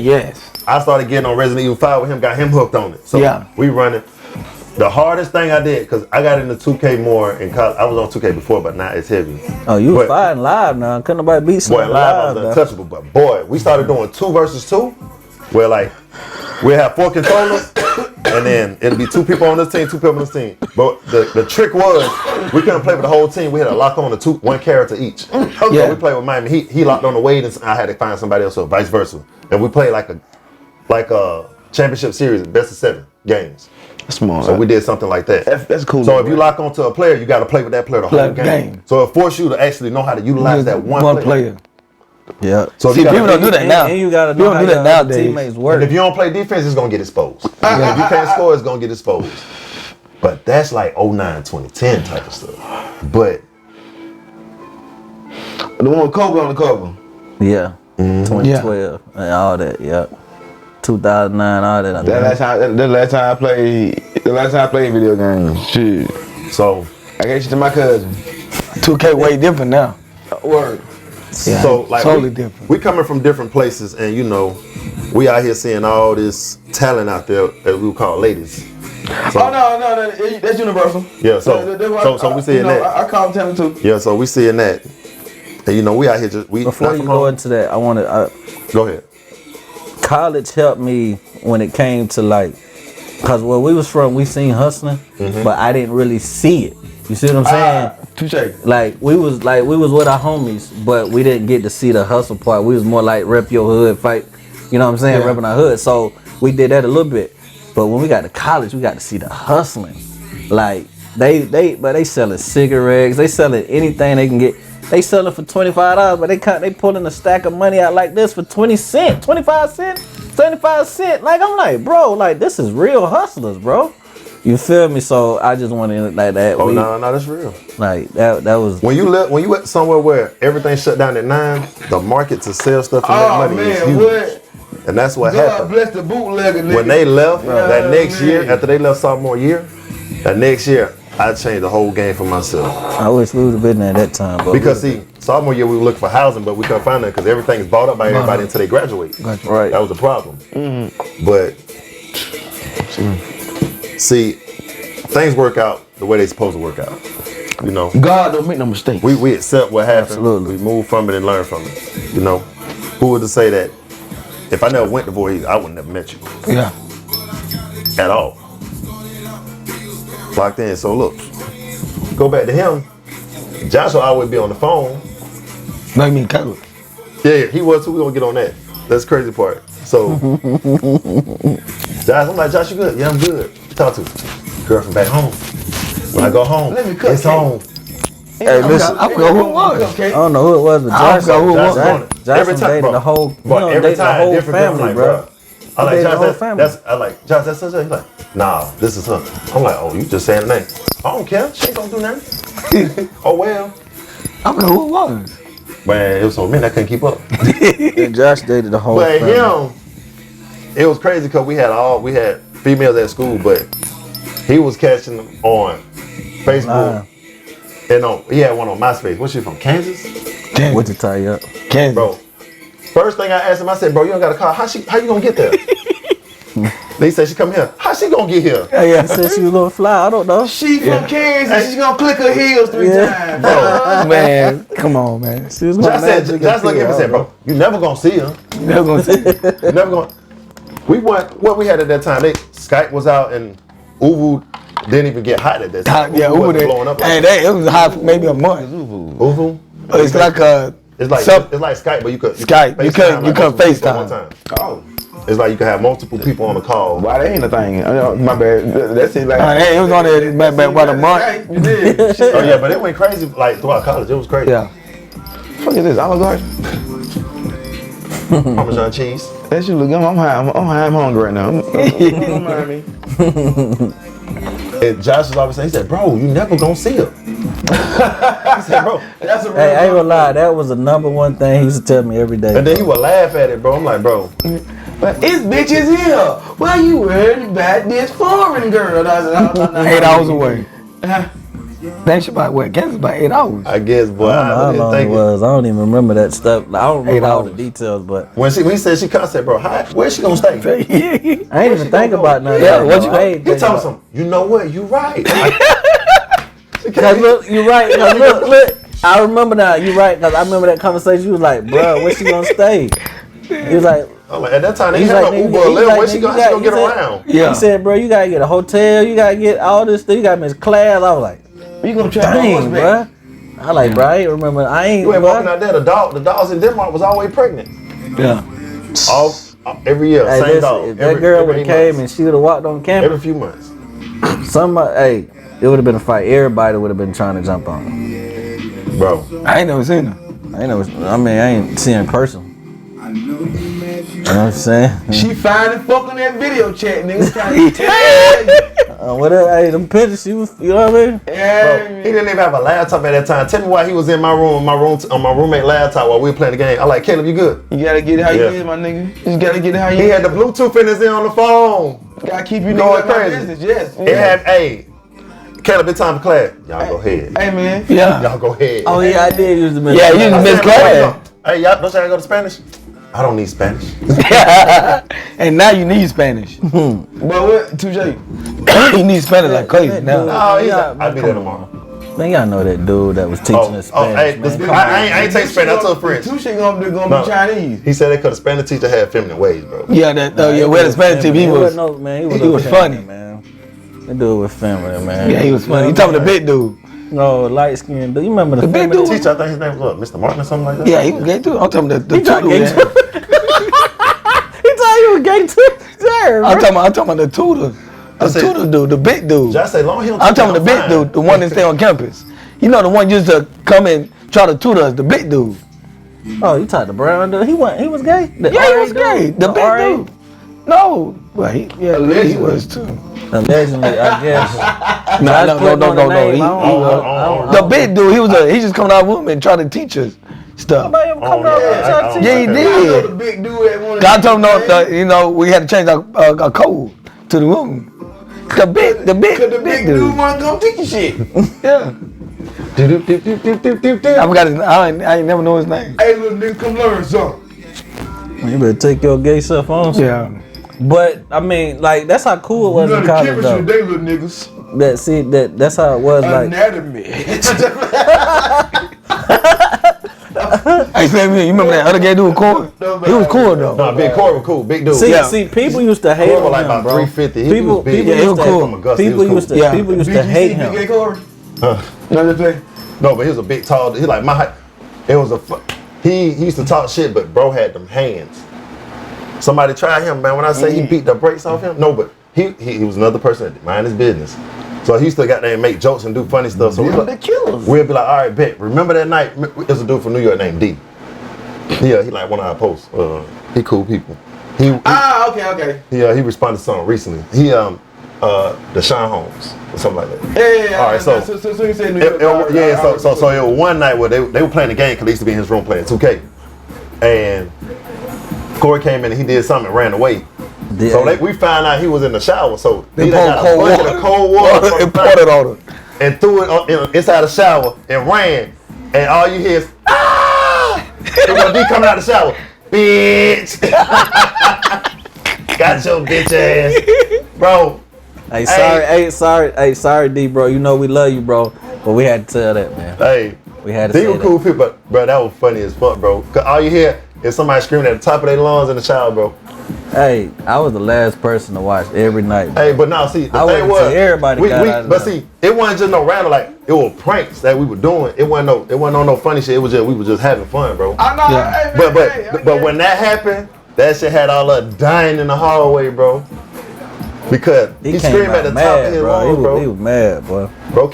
yes. I started getting on Resident Evil 5 with him. Got him hooked on it. So Yeah. we running. The hardest thing I did, because I got into 2K more in college. I was on 2K before, but not as heavy. Oh, you was But- fighting live now. Couldn't nobody beat Boy, something live I was though. untouchable. But boy, we started doing 2 versus 2, where like we have 4 controllers, and then it'll be 2 people on this team, 2 people on this team. But the trick was we couldn't play with the whole team. We had to lock on to 1 character each. So we played with Miami. He locked on the Wade, and I had to find somebody else, or vice versa. And we played like a championship series, best of 7 games. Smart. So we did something like that. That's cool. So if you lock onto a player, you got to play with that player the whole game. So it forces you to actually know how to utilize that one player. Yeah. So if See, you gotta people don't do that now. And you gotta People know don't how do that your nowadays. teammates work. And if you don't play defense, it's gonna get exposed. If you can't score, it's gonna get exposed. But that's like 09, 2010 type of stuff. But the one with Kobe on the cover. Yeah. 2012 and all that. Yeah. 2009, all that. I The last time I played video games. Shit. so I gave shit to my cousin. 2K way different now. Word. Yeah, so like totally different. we coming from different places, and we out here seeing all this talent out there that we would call ladies. So, Oh no, that's universal. Yeah, so we seeing that. I call them talent too. Yeah, so we seeing that. And we out here just Before not you from go home. into that, I want to. Go ahead. College helped me when it came to cause where we was from, we seen hustling, but I didn't really see it. You see what I'm saying? Touche. Like we was with our homies, but we didn't get to see the hustle part. We was more like rep your hood, fight. You know what I'm saying? Yeah. Repping our hood. So we did that a little bit. But when we got to college, we got to see the hustling. Like they selling cigarettes, they selling anything they can get. They selling for $25, but they pulling a stack of money out like this for 20 cents, 25 cents, 75 cents. Like I'm like, bro, like this is real hustlers, bro. You feel me? So I just wanted like that. Oh no, that's real. Like that was When you went somewhere where everything shut down at 9, the market to sell stuff and Oh make money is man, huge. what? And that's what God happened. bless the bootlegger nigga. When they left that next man. year, after they left sophomore year, that next year, I changed the whole game for myself. I wish we would have been there at that time, but Because see, sophomore year we were looking for housing, but we couldn't find it because everything is bought up by everybody until they graduate. Right. That was the problem. But see, things work out the way they're supposed to work out. You know, God don't make no mistakes. we accept what happened. Absolutely. We move from it and learn from it. You know, who would to say that if I never went to Voorhees, I would never met you Yeah. at all. Locked in. So look, go back to him. Josh will always be on the phone. Like me, Caleb. Yeah, he was too. We're gonna get on that. That's the crazy part. So Josh, I'm like, Josh, you good? Yeah, I'm good. Talk to girl from back home. When I go home, Let me cook it's cake. home. Hey, listen, I forgot who it was. I don't know who it was, but I Josh, forgot who it was. Every Josh time, dated bro. the whole, Bro, every dated the time, whole different family, girl, I'm bro. like, I like dated the Josh. whole family. I like Josh. That's such a. He's like, nah, this is her. I'm like, oh, you just saying the name. I don't care. She ain't gonna do nothing. Oh well. I forgot who it was. Man, it was so many I couldn't keep up. And Josh dated the whole But family. him, it was crazy because we had females at school, but he was catching them on Facebook. And he had one on MySpace. What's she from? Kansas? What to tie you up? Kansas. Bro. First thing I asked him, I said, bro, you don't got a car. How you gonna get there? They said she come here. How she gonna get here? He said she was a little fly. I don't know. She from Kansas. She's gonna click her heels 3 times. Bro. Man, come on, man. She was Josh looked at me and said, bro, you never gonna see her. You never gonna see it. You never gonna. We went, what we had at that time, Skype was out and Uvu didn't even get hot at that time. Yeah, Uvu Uber wasn't blowing up. Hey, it was hot for maybe a month. Uvu? It's like It's like Skype, but you could Skype. You couldn't multiple people at FaceTime. one time. Oh, It's like you could have multiple people on the call. why that ain't a thing? My bad. That's it. Like, Hey, it was on there back about a month. You did. Oh yeah, but it went crazy like throughout college. It was crazy. Yeah. Fuck is this? Olive Garden? Parmesan cheese. That shit look good. I'm high. I'm hungry right now. Don't mind me. And Josh was always saying, he said, bro, you never gonna see her. He said, bro. That's a real. Hey, I ain't gonna lie. That was the number one thing he used to tell me every day. And then he would laugh at it, bro. I'm like, bro. But it's bitches here. Why you worried about this foreign girl? 8 hours away. That shit about what? Kansas about 8 hours. I guess, boy. I don't know how long it was. I don't even remember that stuff. Like, I don't 8 remember all the hours. details, but When he said she come, I said, bro, where's she gonna stay? I ain't even think about nothing. Yeah, like what that. you- I ain't He think told about- him, you know what? You right. Cause look, you're right. Cause look. I remember now. You're right. Cause I remember that conversation. You was like, "Bro, where she gonna stay?" He was like, I'm like, at that time, they He's had like, no nigga, Uber or he's Lyft. like, Where she nigga, gonna you get got- around? Yeah. he said, "Bro, you gotta get a hotel. You gotta get all this stuff. You gotta miss class." I was like, You gonna try "Dang, bro." I like, bro. I ain't remember. I ain't. You ain't bro. walking out there. The dogs in Denmark was always pregnant. Yeah. All every year, Hey, same listen, dog. if that girl would have 8 came months. and she would have walked on campus, Every few months. hey, it would have been a fight. Everybody would have been trying to jump on her. Bro. I ain't never seen her. I ain't seen her in person. You know what I'm saying? She fine and fuck on that video chat, nigga. Trying to tell you. What else? Hey, them pictures, she was, you know what I mean? Bro, Yeah, he didn't even have a laptop at that time. Tell me why he was in my room on my roommate laptop while we were playing the game. I like, Caleb, you good? you gotta get it how Yeah. you is, my nigga. You just gotta get it how you He is. had the Bluetooth in his ear on the phone. Gotta keep you Going niggas in my crazy. business, yes. It had, hey, Caleb, it's time for class. Y'all go ahead. Hey, man. Yeah. Y'all go ahead. Oh, yeah, I did use the middle. Yeah, you I miss said, class. Hey, y'all, don't y'all go to Spanish? I don't need Spanish. And now you need Spanish. But what, 2J? You need Spanish like crazy now. Oh, he's Yeah, like, I'll be there tomorrow. Man, y'all know that dude that was teaching us Spanish, hey, man. I ain't take Spanish. I took French. Two shit gonna No. be Chinese. He said that because the Spanish teacher had feminine ways, bro. Yeah, where the Spanish team, he was. No, man, he was funny. man. That dude was family, man. Yeah, he was funny. He talking the big dude. No, light skinned dude. You remember the big family? dude? Teacher, I think his name was what, Mr. Martin or something like that? Yeah, he was gay too. I'm talking the He tried tutor. gay man. too. He told you was gay too. Damn, I'm talking about the tutor. The said- tutor dude, the big dude. Josh say, long he don't I'm teach, talking the big fine. dude, the one that stay on campus. You know the one used to come and try to tutor us, the big dude. Oh, you talked to Brown dude. He was gay. The Yeah, he RA was gay. dude? The big RA? dude. No, well he was too. Allegedly, I guess. No. He The big dude, he just coming out of room and trying to teach us stuff. Nobody ever come out and try to teach Yeah, he I know did. the big dude at one of God the told him games. we had to change our code to the room. The big Cause the big dude dude. wanna come teach you shit. Yeah. I forgot his, I ain't never know his name. Hey, little nigga, come learn something. You better take your gay stuff on. Yeah. But I mean, like that's how cool it was You know in the college chemistry though. today, little niggas. That's how it was like. Anatomy. Hey, Sam, you remember that other gay dude, Corey? He was cool though. Nah, Big Corey was cool. Big dude. See, people used to hate Corey was on like him, about bro. 350. He People, was big. people Yeah, used he was to, cool. From Augusta, he people was used to, cool. Yeah. people used to hate him. Big Corey. Huh. You know what I'm saying? No, but he was a big, tall. He like my height. It was he used to talk shit, but bro had them hands. Somebody tried him, man. When I say he beat the brakes off him, no, but he was another person that mind his business. So he used to got there and make jokes and do funny stuff. So The killers. we'll be like, all right, bet. Remember that night? There's a dude from New York named D. Yeah, he like one of our posts. He cool people. Okay. He responded to something recently. He Deshaun Holmes or something like that. Yeah. All right, so you said New York. So it was one night where they were playing the game because they used to be in his room playing 2K, and Corey came in and he did something and ran away. So we found out he was in the shower. So They he done got a bucket of cold water and poured it on him. and threw it inside the shower and ran, and all you hear is ah! So when D coming out of the shower, bitch, got your bitch ass, bro. Hey, sorry, D, bro. You know we love you, bro. But we had to tell that, man. Hey, We had to they say were that. cool people, but bro, that was funny as fuck, bro. Cause all you hear is somebody screaming at the top of their lungs in the shower, bro. Hey, I was the last person to watch every night, bro. Hey, but now see, the I thing wouldn't was, say everybody got out of but there. see, it wasn't just no random, like it was pranks that we were doing. It wasn't no funny shit. It was just we were just having fun, bro. I know. Yeah. Hey, man, But when that happened, that shit had all us dying in the hallway, bro. Because he came screamed out at the top mad, of his bro. lungs, bro. He was mad, boy. Bro,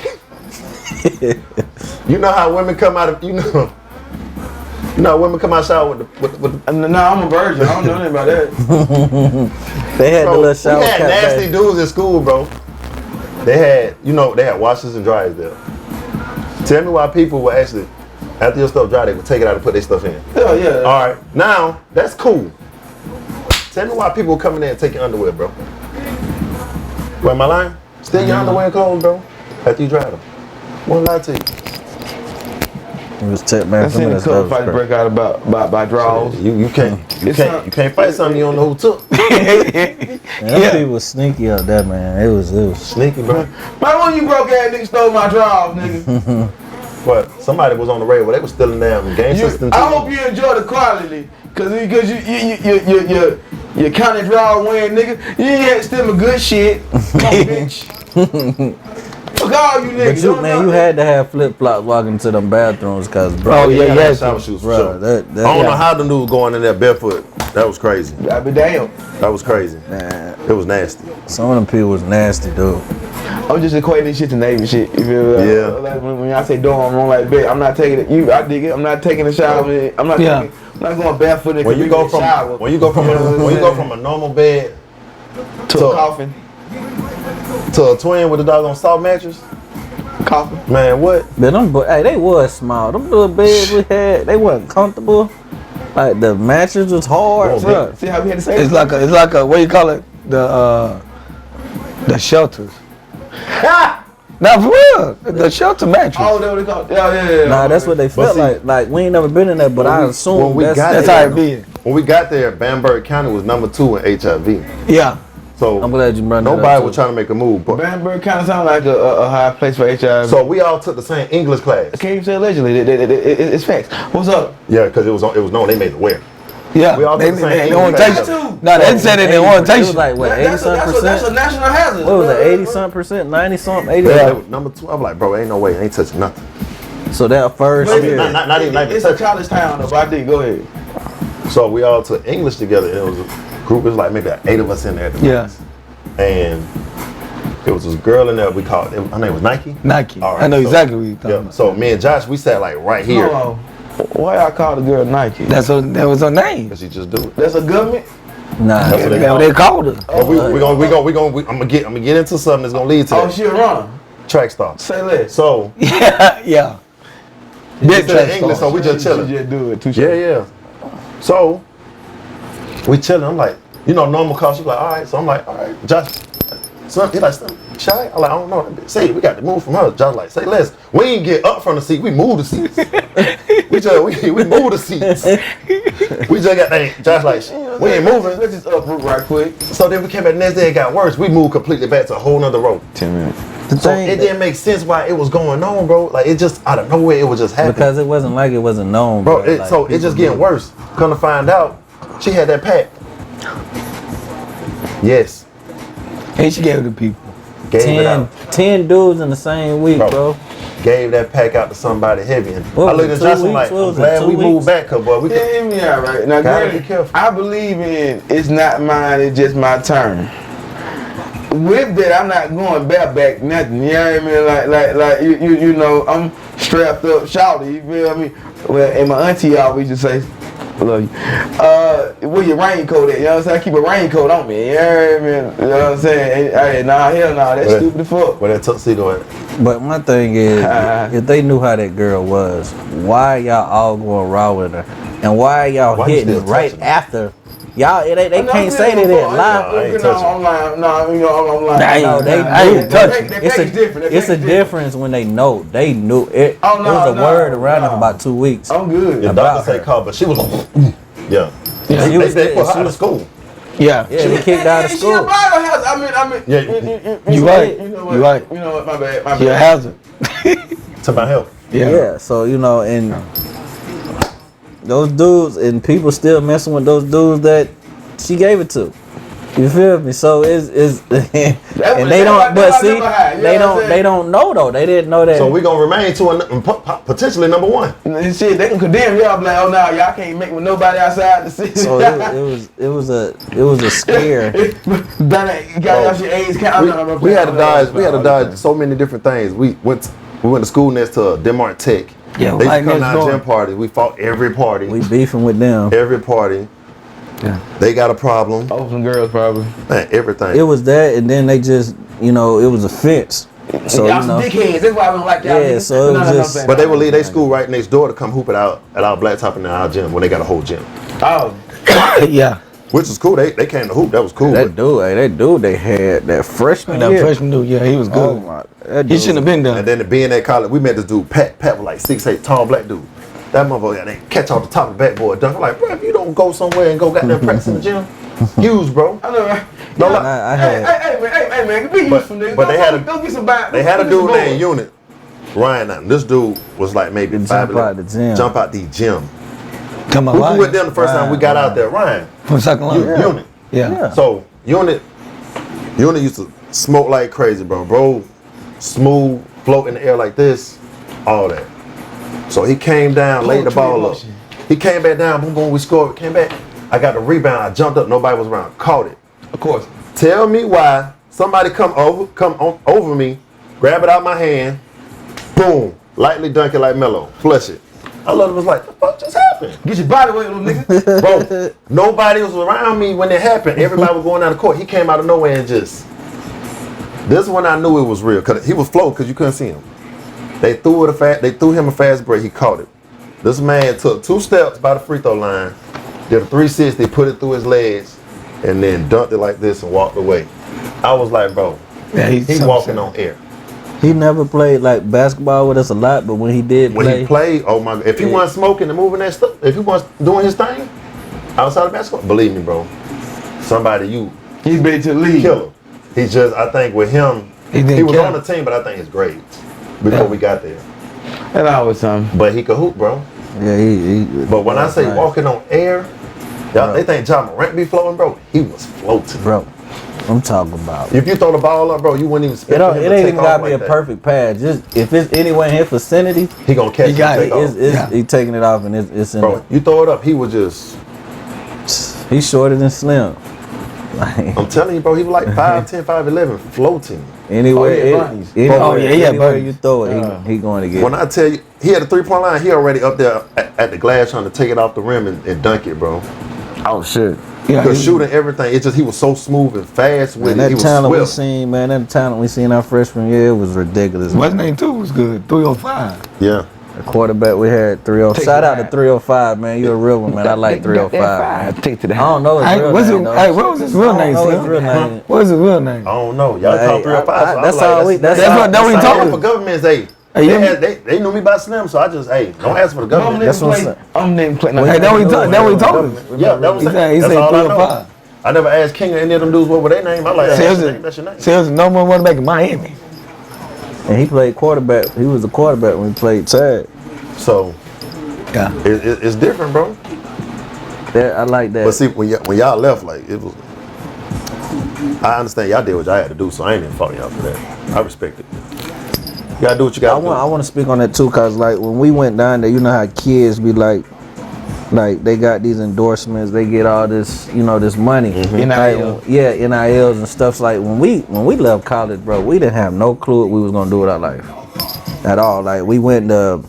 you know how women come out of you know how women come out shower with the No, I'm a virgin. I don't know anything about that. They had the bro, little shower we had cap nasty back. dudes in school, bro. They had washers and dryers there. Tell me why people would actually, after your stuff dry, they would take it out and put their stuff in. Yeah. All right, now that's cool. Tell me why people come in there and take your underwear, bro. Wait, am I lying? Still your underwear and clothes, bro. After you dry them. Won't lie to you. It was tech man. I seen a couple fights break out about draws. You can't fight something you don't know who took. Them people was sneaky out there, man. It was Sneaky, bro. Man, when you broke ass nigga stole my draws, nigga. But somebody was on the radio where they was stealing damn game system. I hope you enjoy the quality, cause you county draw win, nigga. You ain't had to steal my good shit, bitch. Fuck all you niggas. But you had to have flip flops walking to them bathrooms, cause bro. Oh, yeah, yeah. shower shoes, for Bro, sure. that I don't know how the dude going in there barefoot. That was crazy. I be damn. That was crazy. Man, It was nasty. some of them people was nasty, dude. I'm just equating this shit to Navy shit. You feel me? Yeah. Like when I say dorm, I'm like, bet I'm not taking it. I dig it. I'm not taking a shower. I'm not going barefoot in When you go from shower. when you go from a normal bed to a coffin. to a twin with a doggone soft mattress, Coffin. man, what? But they was small. Them little beds we had, they wasn't comfortable. Like the mattress was hard, Oh, bro. See how we had to say It's like a what you call it? The shelters. Now for real, the shelter mattress. Oh, that's what they call it. Yeah. Nah, that's what they felt see- like. Like we ain't never been in there, but I assume when we got That's there, how it be. When we got there, Bamberg County was number 2 in HIV. Yeah. So I'm glad you brought that up, nobody too. was trying to make a move. But Bamberg kind of sound like a high place for HIV. so we all took the same English class. Can't even say allegedly. It's facts. What's up? Yeah, because it was known they made it wear. Yeah. We all They took the same want to English take class. you. No, they said they didn't want to It take was you. like what, 80-something That's a percent? national hazard. What was it, 80-something percent, 90-something, 80? They were number 2. I'm like, bro, ain't no way, I ain't touching nothing. So that first mean, year, not even It's a college town though, but I think. Go ahead. So we all took English together. And it was a group. It was like maybe 8 of us in there. At the Yeah. most. And it was this girl in there. We called. Her name was Nike. Nike. All right, I know so- exactly what you're talking Yeah. about. So me and Josh, we sat like right here. Hold on. Why y'all call the girl Nike? That was her name. Cause she just do it. That's a government. nah. That's what That's what they called her. But we I'm gonna get into something that's gonna lead to Oh, that. she a runner. Track star. Say less. So Yeah. Big instead of track English, star. so we just She chilling. just do it. Touche. Yeah. So we chilling. I'm like, normal call. She's like, all right. So I'm like, all right, Josh. So he's like, shy? I'm like, I don't know. Say, we got to move from her. Josh like, say less. We ain't get up from the seat. We moved the seats. we moved the seats. We just got that. Josh like, we ain't moving. Let's just uproot right quick. So then we came back the next day. It got worse. We moved completely back to a whole nother row. 10 minutes. So it didn't make sense why it was going on, bro. Like it just out of nowhere, it was just happening. Because it wasn't like it wasn't known, Bro, Like, so it's just getting worse. Come to find out, she had that pack. Yes. And she gave it to people. Gave it out. 10 dudes in the same week, bro. Gave that pack out to somebody heavy. And What I was looked it, at 2 Justin like, weeks? What I'm was it, glad 2 we moved weeks? back, cause boy, we Yeah, hear me out, right? Now, Gotta granted, be careful. I believe in it's not mine, it's just my turn. With that, I'm not going back nothing. You know what I mean? Like you know, I'm strapped up, shouty. You feel me? Well, and my auntie always used to say, I love you. Where your raincoat at? You know what I'm saying? I keep a raincoat on me. You know what I mean? You know what I'm saying? Hey, nah, hell nah, that's stupid as fuck. Where that tuxedo at? But my thing is, if they knew how that girl was, why y'all all going raw with her? And why y'all Why you hitting still right touching her? after? Y'all, they can't say they didn't lie. I ain't touching. I'm lying. No, you know, I'm lying. No, they I ain't knew. touching. It's a difference when they know. They knew it. Oh, no, it was a no, word around no. it for about 2 weeks. I'm good. Your About doctor say her. call, but she was yeah. Yeah, she was They good. put her She out of was- school. Yeah. Yeah, they kicked out of She a school. Bible house. I mean, Yeah. You right. You know what? You right. You know what? My bad. She a hazard. To my health. Yeah. So you know, and those dudes and people still messing with those dudes that she gave it to. You feel me? So it's and they don't. But see, they don't know though. They didn't know that. So we gonna remain to potentially number one. And shit, they can condemn y'all. Be like, oh no, y'all can't make with nobody outside the city. So it was a scare. Got y'all shit AIDS count. We had to dodge so many different things. We went to school next to Denmark Tech. Yeah, They used right to come next to our door. gym party. We fought every party. We beefing with them. Every party. Yeah. They got a problem. Oh, some girls probably. Man, everything. It was that, and then they just, you know, it was a fence. So y'all you some know, dickheads. That's why I don't like y'all. Yeah, niggas. so it was just- But they would leave their school right next door to come hoop it out at our blacktop in our gym when they got a whole gym. Oh, Yeah. Which was cool. They came to hoop. That was cool. that dude, they had that freshman That year. freshman dude, yeah, he was Oh good. my, that He dude- shouldn't have been there. And then to be in that college, we met this dude, Pat. Pat was like 6'8", tall black dude. That motherfucker, they catch off the top of the backboard dunk. I'm like, bro, if you don't go somewhere and go goddamn practice in the gym, use, bro. I know. Right? No, Yeah. like- I had. Hey, man, be useful, nigga. but they had a- go get some back. They had a dude named Unit, Ryan. Now, this dude was like maybe Jump 5'11". out the gym. Jump out the gym. Come on, We Ryan. went there the first time we got out there. Ryan, From second line. Unit. Yeah. So Unit used to smoke like crazy, bro. Bro, smooth, float in the air like this, all that. So he came down, laid the ball up. He came back down, boom, boom, we scored. Came back. I got the rebound. I jumped up. Nobody was around. Caught it. Of course. Tell me why somebody come over me, grab it out my hand, boom, lightly dunk it like Melo, flush it. I love it. Was like, the fuck just happened? Get your body weight, little nigga. Bro, nobody was around me when it happened. Everybody was going down the court. He came out of nowhere and just. This is when I knew it was real. Cause he was floating because you couldn't see him. They threw him a fast break. He caught it. This man took 2 steps by the free throw line, did a 360, put it through his legs, and then dunked it like this and walked away. I was like, bro, Yeah, he's walking on air. He never played like basketball with us a lot, but when he did When play, he played, oh my God, if he wasn't smoking and moving that stuff, if he wasn't doing his thing outside of basketball, believe me, bro, somebody He's ready to leave. kill him. He just, I think with him, He didn't he was kill on him. the team, but I think his grades before we got there. And I was something. But he could hoop, bro. yeah, he But when I say nice. walking on air, y'all, they think John Morant be floating, bro. He was floating. bro, I'm talking about. If you throw the ball up, bro, you wouldn't even It, spin don't, him it to ain't take even off gotta be like a that. perfect pass. Just if it's anywhere in his vicinity, He gonna catch He got it. it. And take off. he taking it off and it's in. Bro, you throw it up, he was just. He's shorter than Slim. Like, I'm telling you, bro, he was like 5'10", 5'11", floating. anywhere, Oh, yeah, bunnies. Oh, yeah, he had anywhere bunnies. you throw it, he going to get. When I tell you, he had a 3-point line, he already up there at the glass trying to take it off the rim and dunk it, bro. oh shit! Yeah, Cause shooting everything, it's just he was so smooth and fast with Man, it. He that was talent we swift. seen, man, that talent we seen our freshman year was ridiculous. What's name too was good. 305. Yeah. The quarterback we had 305. Shout out to 305, man. You a real one, man. I like 305. Take to the I don't know his real name, though. Hey, what was his real name, I don't know his Slim? real name. What was his real name? I don't know. Y'all call 305. That's all we. That's what we talking for government's aid. Hey, They knew me by Slim, so I just don't ask for the government. That's what I'm saying. I'm name playing. Hey, that what he talking. Yeah, that was He said that's all I know. 305. I never asked King or any of them dudes what were their name. I like, See, that's your name. it was no more running back in Miami. And he played quarterback. He was the quarterback when he played tag. So Yeah. it's different, bro. I like that. But see, when y'all left, like it was. I understand y'all did what y'all had to do, so I ain't even faulting y'all for that. I respect it. You gotta do what you gotta do. I want to speak on that too, cause like when we went down there, you know how kids be like they got these endorsements, they get all this, this money. NIL. Like, yeah, NILs and stuff. Like when we left college, bro, we didn't have no clue what we was gonna do with our life at all. Like we went to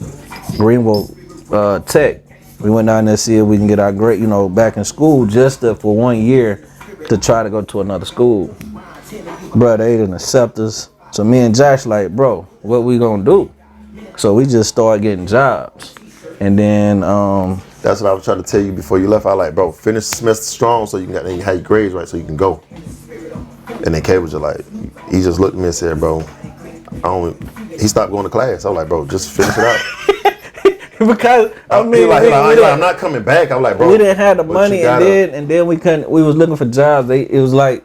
Greenville Tech. We went down there to see if we can get our grade, back in school just for 1 year to try to go to another school. Bro, they didn't accept us. So me and Josh like, bro, what we gonna do? So we just started getting jobs. And then That's what I was trying to tell you before you left. I like, bro, finish the semester strong so you can have your grades right so you can go. And then K was just like, he just looked at me and said, bro, he stopped going to class. I was like, bro, just finish it out. because I mean, he like, I'm not coming back. I was like, bro, we didn't have the money, and then we couldn't. We was looking for jobs. It was like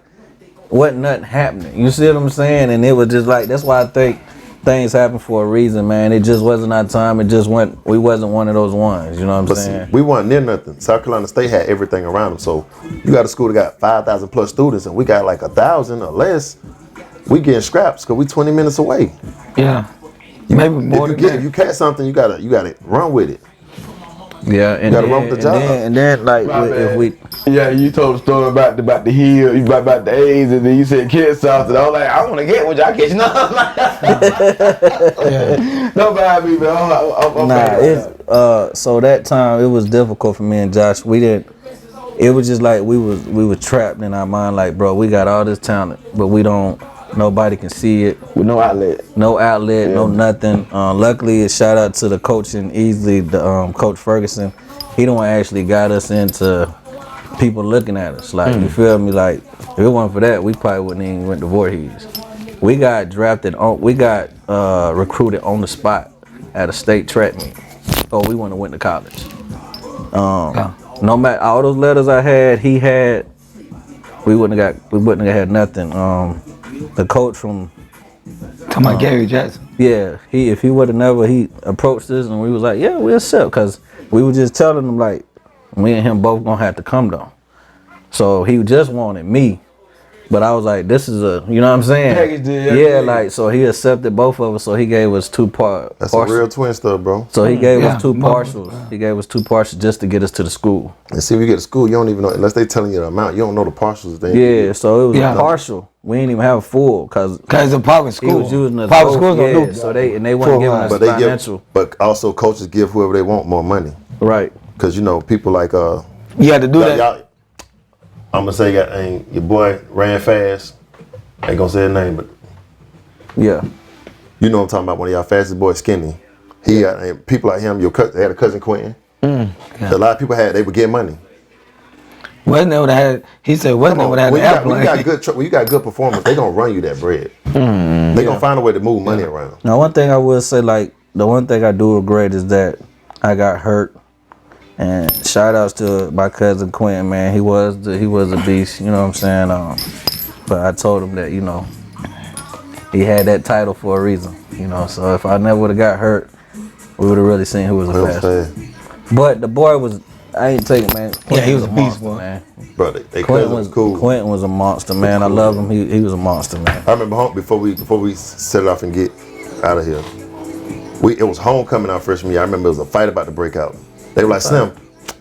wasn't nothing happening. You see what I'm saying? And it was just like that's why I think things happen for a reason, man. It just wasn't our time. It just went. We wasn't one of those ones. You know what I'm saying? We weren't near nothing. South Carolina State had everything around them. So you got a school that got 5,000 plus students, and we got like 1,000 or less. We getting scraps because we 20 minutes away. Yeah. Maybe more than that. If you catch something, you gotta run with it. Yeah, and gotta run with the job. And then like if we. Yeah, you told the story about the heel, about the AIDS, and then you said kid sauce, and I was like, I want to get what y'all catch. No, I'm like, don't buy me, man. So that time it was difficult for me and Josh. We didn't. It was just like we were trapped in our mind. Like, bro, we got all this talent, but we don't. Nobody can see it. With no outlet. No outlet, no nothing. Luckily, shout out to the coach and easily the Coach Ferguson. He the one actually got us into people looking at us. Like, you feel me? Like, if it wasn't for that, we probably wouldn't even went to Voorhees. We got drafted on. We got recruited on the spot at a state track meet. Oh, we wouldn't have went to college. No matter all those letters I had, he had. We wouldn't have had nothing. The coach from Talking about Gary Jackson. yeah, if he would have never approached us and we was like, yeah, we accept, because we were just telling him like me and him both gonna have to come though. So he just wanted me, but I was like, this is a, you know what I'm saying? Package deal, yeah, like so he accepted both of us. So he gave us two parts. That's a real twin stuff, bro. So he gave us two partials. He gave us two partials just to get us to the school. And see, we get to school, you don't even know, unless they telling you the amount, you don't know the partials. Yeah, so it was a partial. We didn't even have a full because it's a private school. He was using us. Private schools don't do. So they weren't giving us financial. But also coaches give whoever they want more money. Right. Because people like you had to do that. I'm gonna say your boy ran fast. I ain't gonna say his name, but yeah, you know what I'm talking about. One of y'all fastest boys, Skinny. He got people like him. They had a cousin Quentin. A lot of people they would get money. Wasn't that what I had? He said, wasn't that what I had? When you got good performance, they gonna run you that bread. They gonna find a way to move money around. Now, one thing I will say, like the one thing I do regret is that I got hurt. And shout outs to my cousin Quentin, man. He was a beast. You know what I'm saying? But I told him that he had that title for a reason. So if I never would have got hurt, we would have really seen who was the best. But the boy was. I ain't taking, man. Quentin he was a beast, monster, man. Bro, they Quentin was cool. Quentin was a monster, man. I love him. He was a monster, man. I remember before we set it off and get out of here. It was homecoming our freshman year. I remember it was a fight about to break out. They were like, Slim,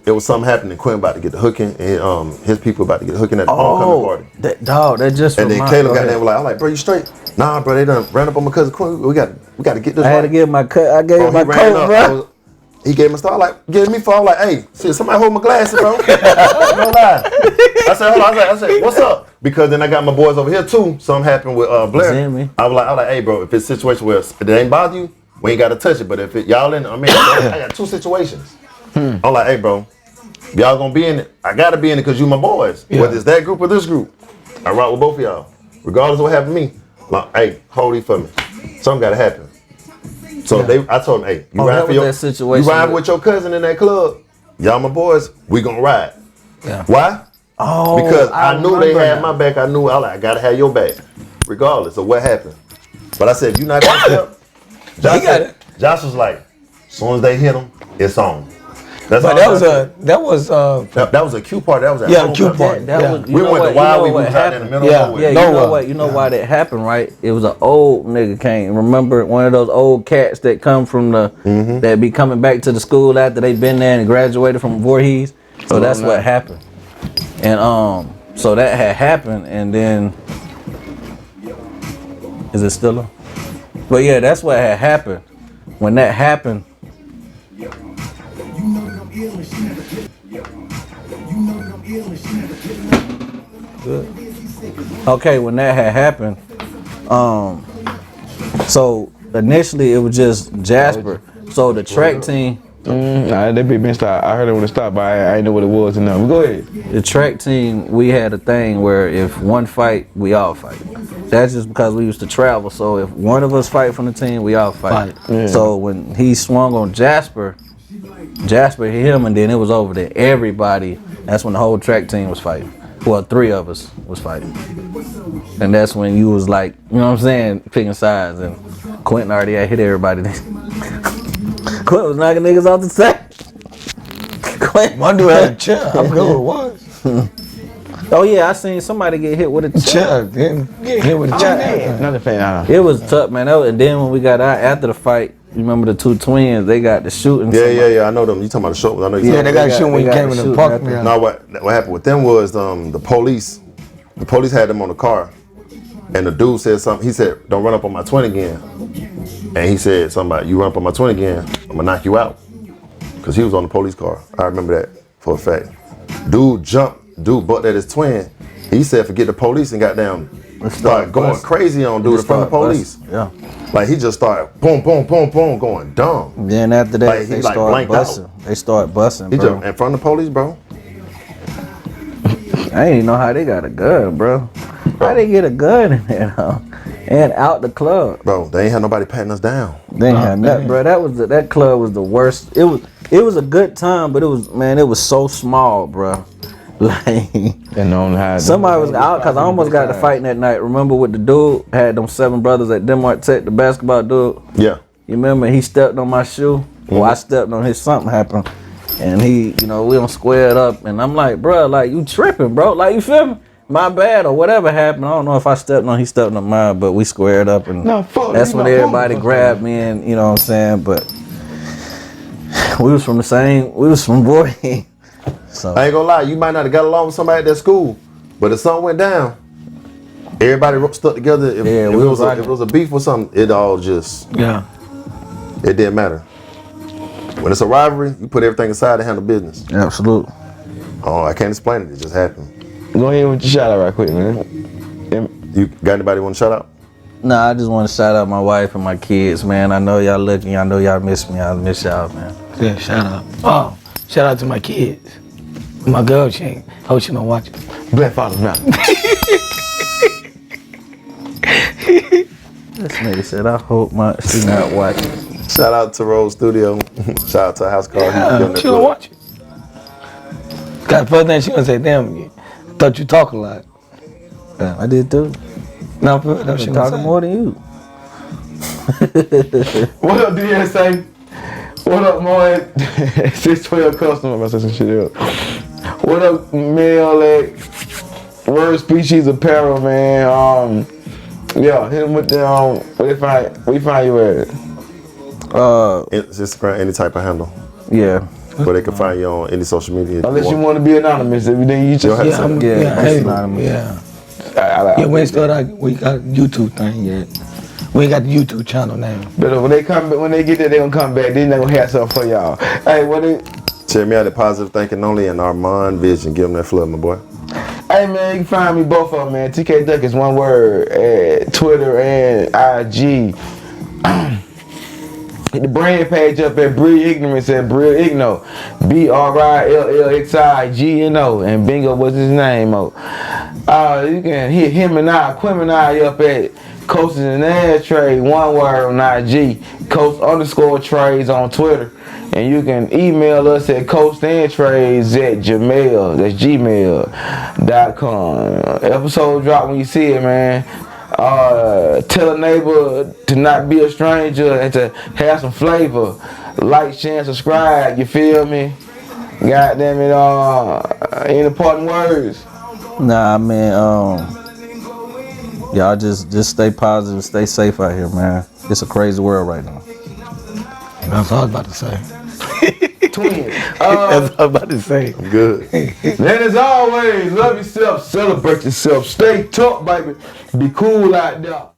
it was something happening. Quentin about to get the hooking, and his people about to get the hooking at the homecoming party. That just. And then Caleb got there and was like, I'm like, bro, you straight? Nah, bro, they done ran up on my cousin Quentin. We got to get this. I had to give my cut. I gave my coat, bro. He gave me a star, like, give me 4. I'm like, hey, shit, somebody hold my glasses, bro. No lie. I said, hold on. I said, what's up? Because then I got my boys over here too. Something happened with Blair. I was like, hey, bro, if it's a situation where it ain't bother you, we ain't gotta touch it. But if y'all in, I mean, I got 2 situations. I'm like, hey, bro, y'all gonna be in it. I gotta be in it because you my boys. Yeah. Whether it's that group or this group, I rock with both of y'all. Regardless of what happened to me. Like, hey, hold it for me. Something gotta happen. So I told them, hey, you ride with your cousin in that club. Y'all my boys. We gonna ride. Yeah. Why? Oh, Because I knew they had now. my back. I knew I gotta have your back, regardless of what happened. But I said, if you not gonna step, Josh was like, as soon as they hit him, it's on. That's But all that was a cue party. That was at home. cue party. We went to Wild. We was out in the middle of nowhere. Yeah, you know what? You know why that happened, right? It was an old nigga came. Remember one of those old cats that come from the that be coming back to the school after they been there and graduated from Voorhees. So that's what happened. And so that had happened, and then is it still on? But yeah, that's what had happened. When that happened. Okay, when that had happened, so initially it was just Jasper. So the track team. Nah, they been stopped. I heard it when it stopped, but I didn't know what it was. And go ahead. The track team, we had a thing where if one fight, we all fight. That's just because we used to travel. So if one of us fight from the team, we all fight. Yeah. So when he swung on Jasper hit him, and then it was over there. Everybody, that's when the whole track team was fighting. Well, 3 of us was fighting. And that's when you was like, you know what I'm saying, picking sides. And Quentin already had hit everybody. Quentin was knocking niggas off the set. Quentin. one dude had a chair. I forgot who it was. Oh yeah, I seen somebody get hit with a chair. Get hit with a chair. Another fan. It was tough, man. And then when we got out after the fight, you remember the 2 twins? They got the shooting. Yeah. I know them. You talking about the show? I know you. Yeah, they got shooting when you came in the park. No, what happened with them was the police. The police had them on the car, and the dude said something. He said, "Don't run up on my twin again." And he said something about, "You run up on my twin again, I'm gonna knock you out." Because he was on the police car. I remember that for a fact. Dude bucked at his twin. He said, "Forget the police," and got down. Started going crazy on dude in front of the police. Yeah. Like he just started boom, boom, boom, boom, going dumb. Then after that, Like, he they like started blanked busting. out. They started busting, He bro. just in front of the police, bro. I didn't even know how they got a gun, bro. How they get a gun in there, though? And out the club. Bro, they ain't had nobody patting us down. They ain't had nothing, bro. That club was the worst. It was a good time, but it was so small, bro. Like somebody was out because I almost got to fighting that night. Remember with the dude had them 7 brothers at Denmark Tech, the basketball dude. Yeah. You remember he stepped on my shoe? Well, I stepped on his. Something happened, and he, we done squared up, and I'm like, bro, like you tripping, bro? Like you feel me? My bad or whatever happened. I don't know if I stepped on, he stepped on mine, but we squared up, and that's when everybody grabbed me, and you know what I'm saying. But we was from Voorhees. So I ain't gonna lie, you might not have got along with somebody at that school, but if something went down, everybody stuck together. If it was a beef or something, it all just it didn't matter. When it's a rivalry, you put everything aside and handle business. Absolutely. Oh, I can't explain it. It just happened. Go ahead with your shout out right quick, man. You got anybody want to shout out? Nah, I just want to shout out my wife and my kids, man. I know y'all looking. I know y'all miss me. I miss y'all, man. Yeah, shout out. Oh, shout out to my kids. My girl, she hope she don't watch it. Black Father's now. This nigga said, I hope she not watching. Shout out to Rose Studio. Shout out to House Call. She don't watch it. Got the first thing she gonna say, damn, I thought you talk a lot. Yeah, I did too. No, she talking more than you. What up, DSA? What up, Moy? 612 customer. I said some shit up. What up, Mel at Word Species Apparel, man? Yeah, hit him with the where we find you at? Instagram, any type of handle. Yeah. Where they can find you on any social media. Unless you want to be anonymous, everything you just anonymous. Yeah, we ain't started out, we got a YouTube thing yet. We ain't got the YouTube channel now. But when they get there, they gonna come back. Then they gonna have something for y'all. Hey, check me out at Positive Thinking Only and Armand Vision. Give them that flood, my boy. Hey man, you can find me both of them, man. TK Duck is one word at Twitter and IG. Hit the brand page up at Brill Ignorance at Brill Igno. BRILLXIGNO. And Bingo was his name. You can hit him and Quim and I up at Coasters and Ashtray, one word on IG. Coast_trades on Twitter. And you can email us at coastandtrades@gmail. That's gmail.com. Episode drop when you see it, man. Tell a neighbor to not be a stranger and to have some flavor. Like, share, and subscribe. You feel me? Goddamn it! Any parting words? Nah, man. Y'all just stay positive, stay safe out here, man. It's a crazy world right now. That's all I was about to say. Twins. That's all I was about to say. I'm good. And as always, love yourself, celebrate yourself, stay tough, baby. Be cool out there.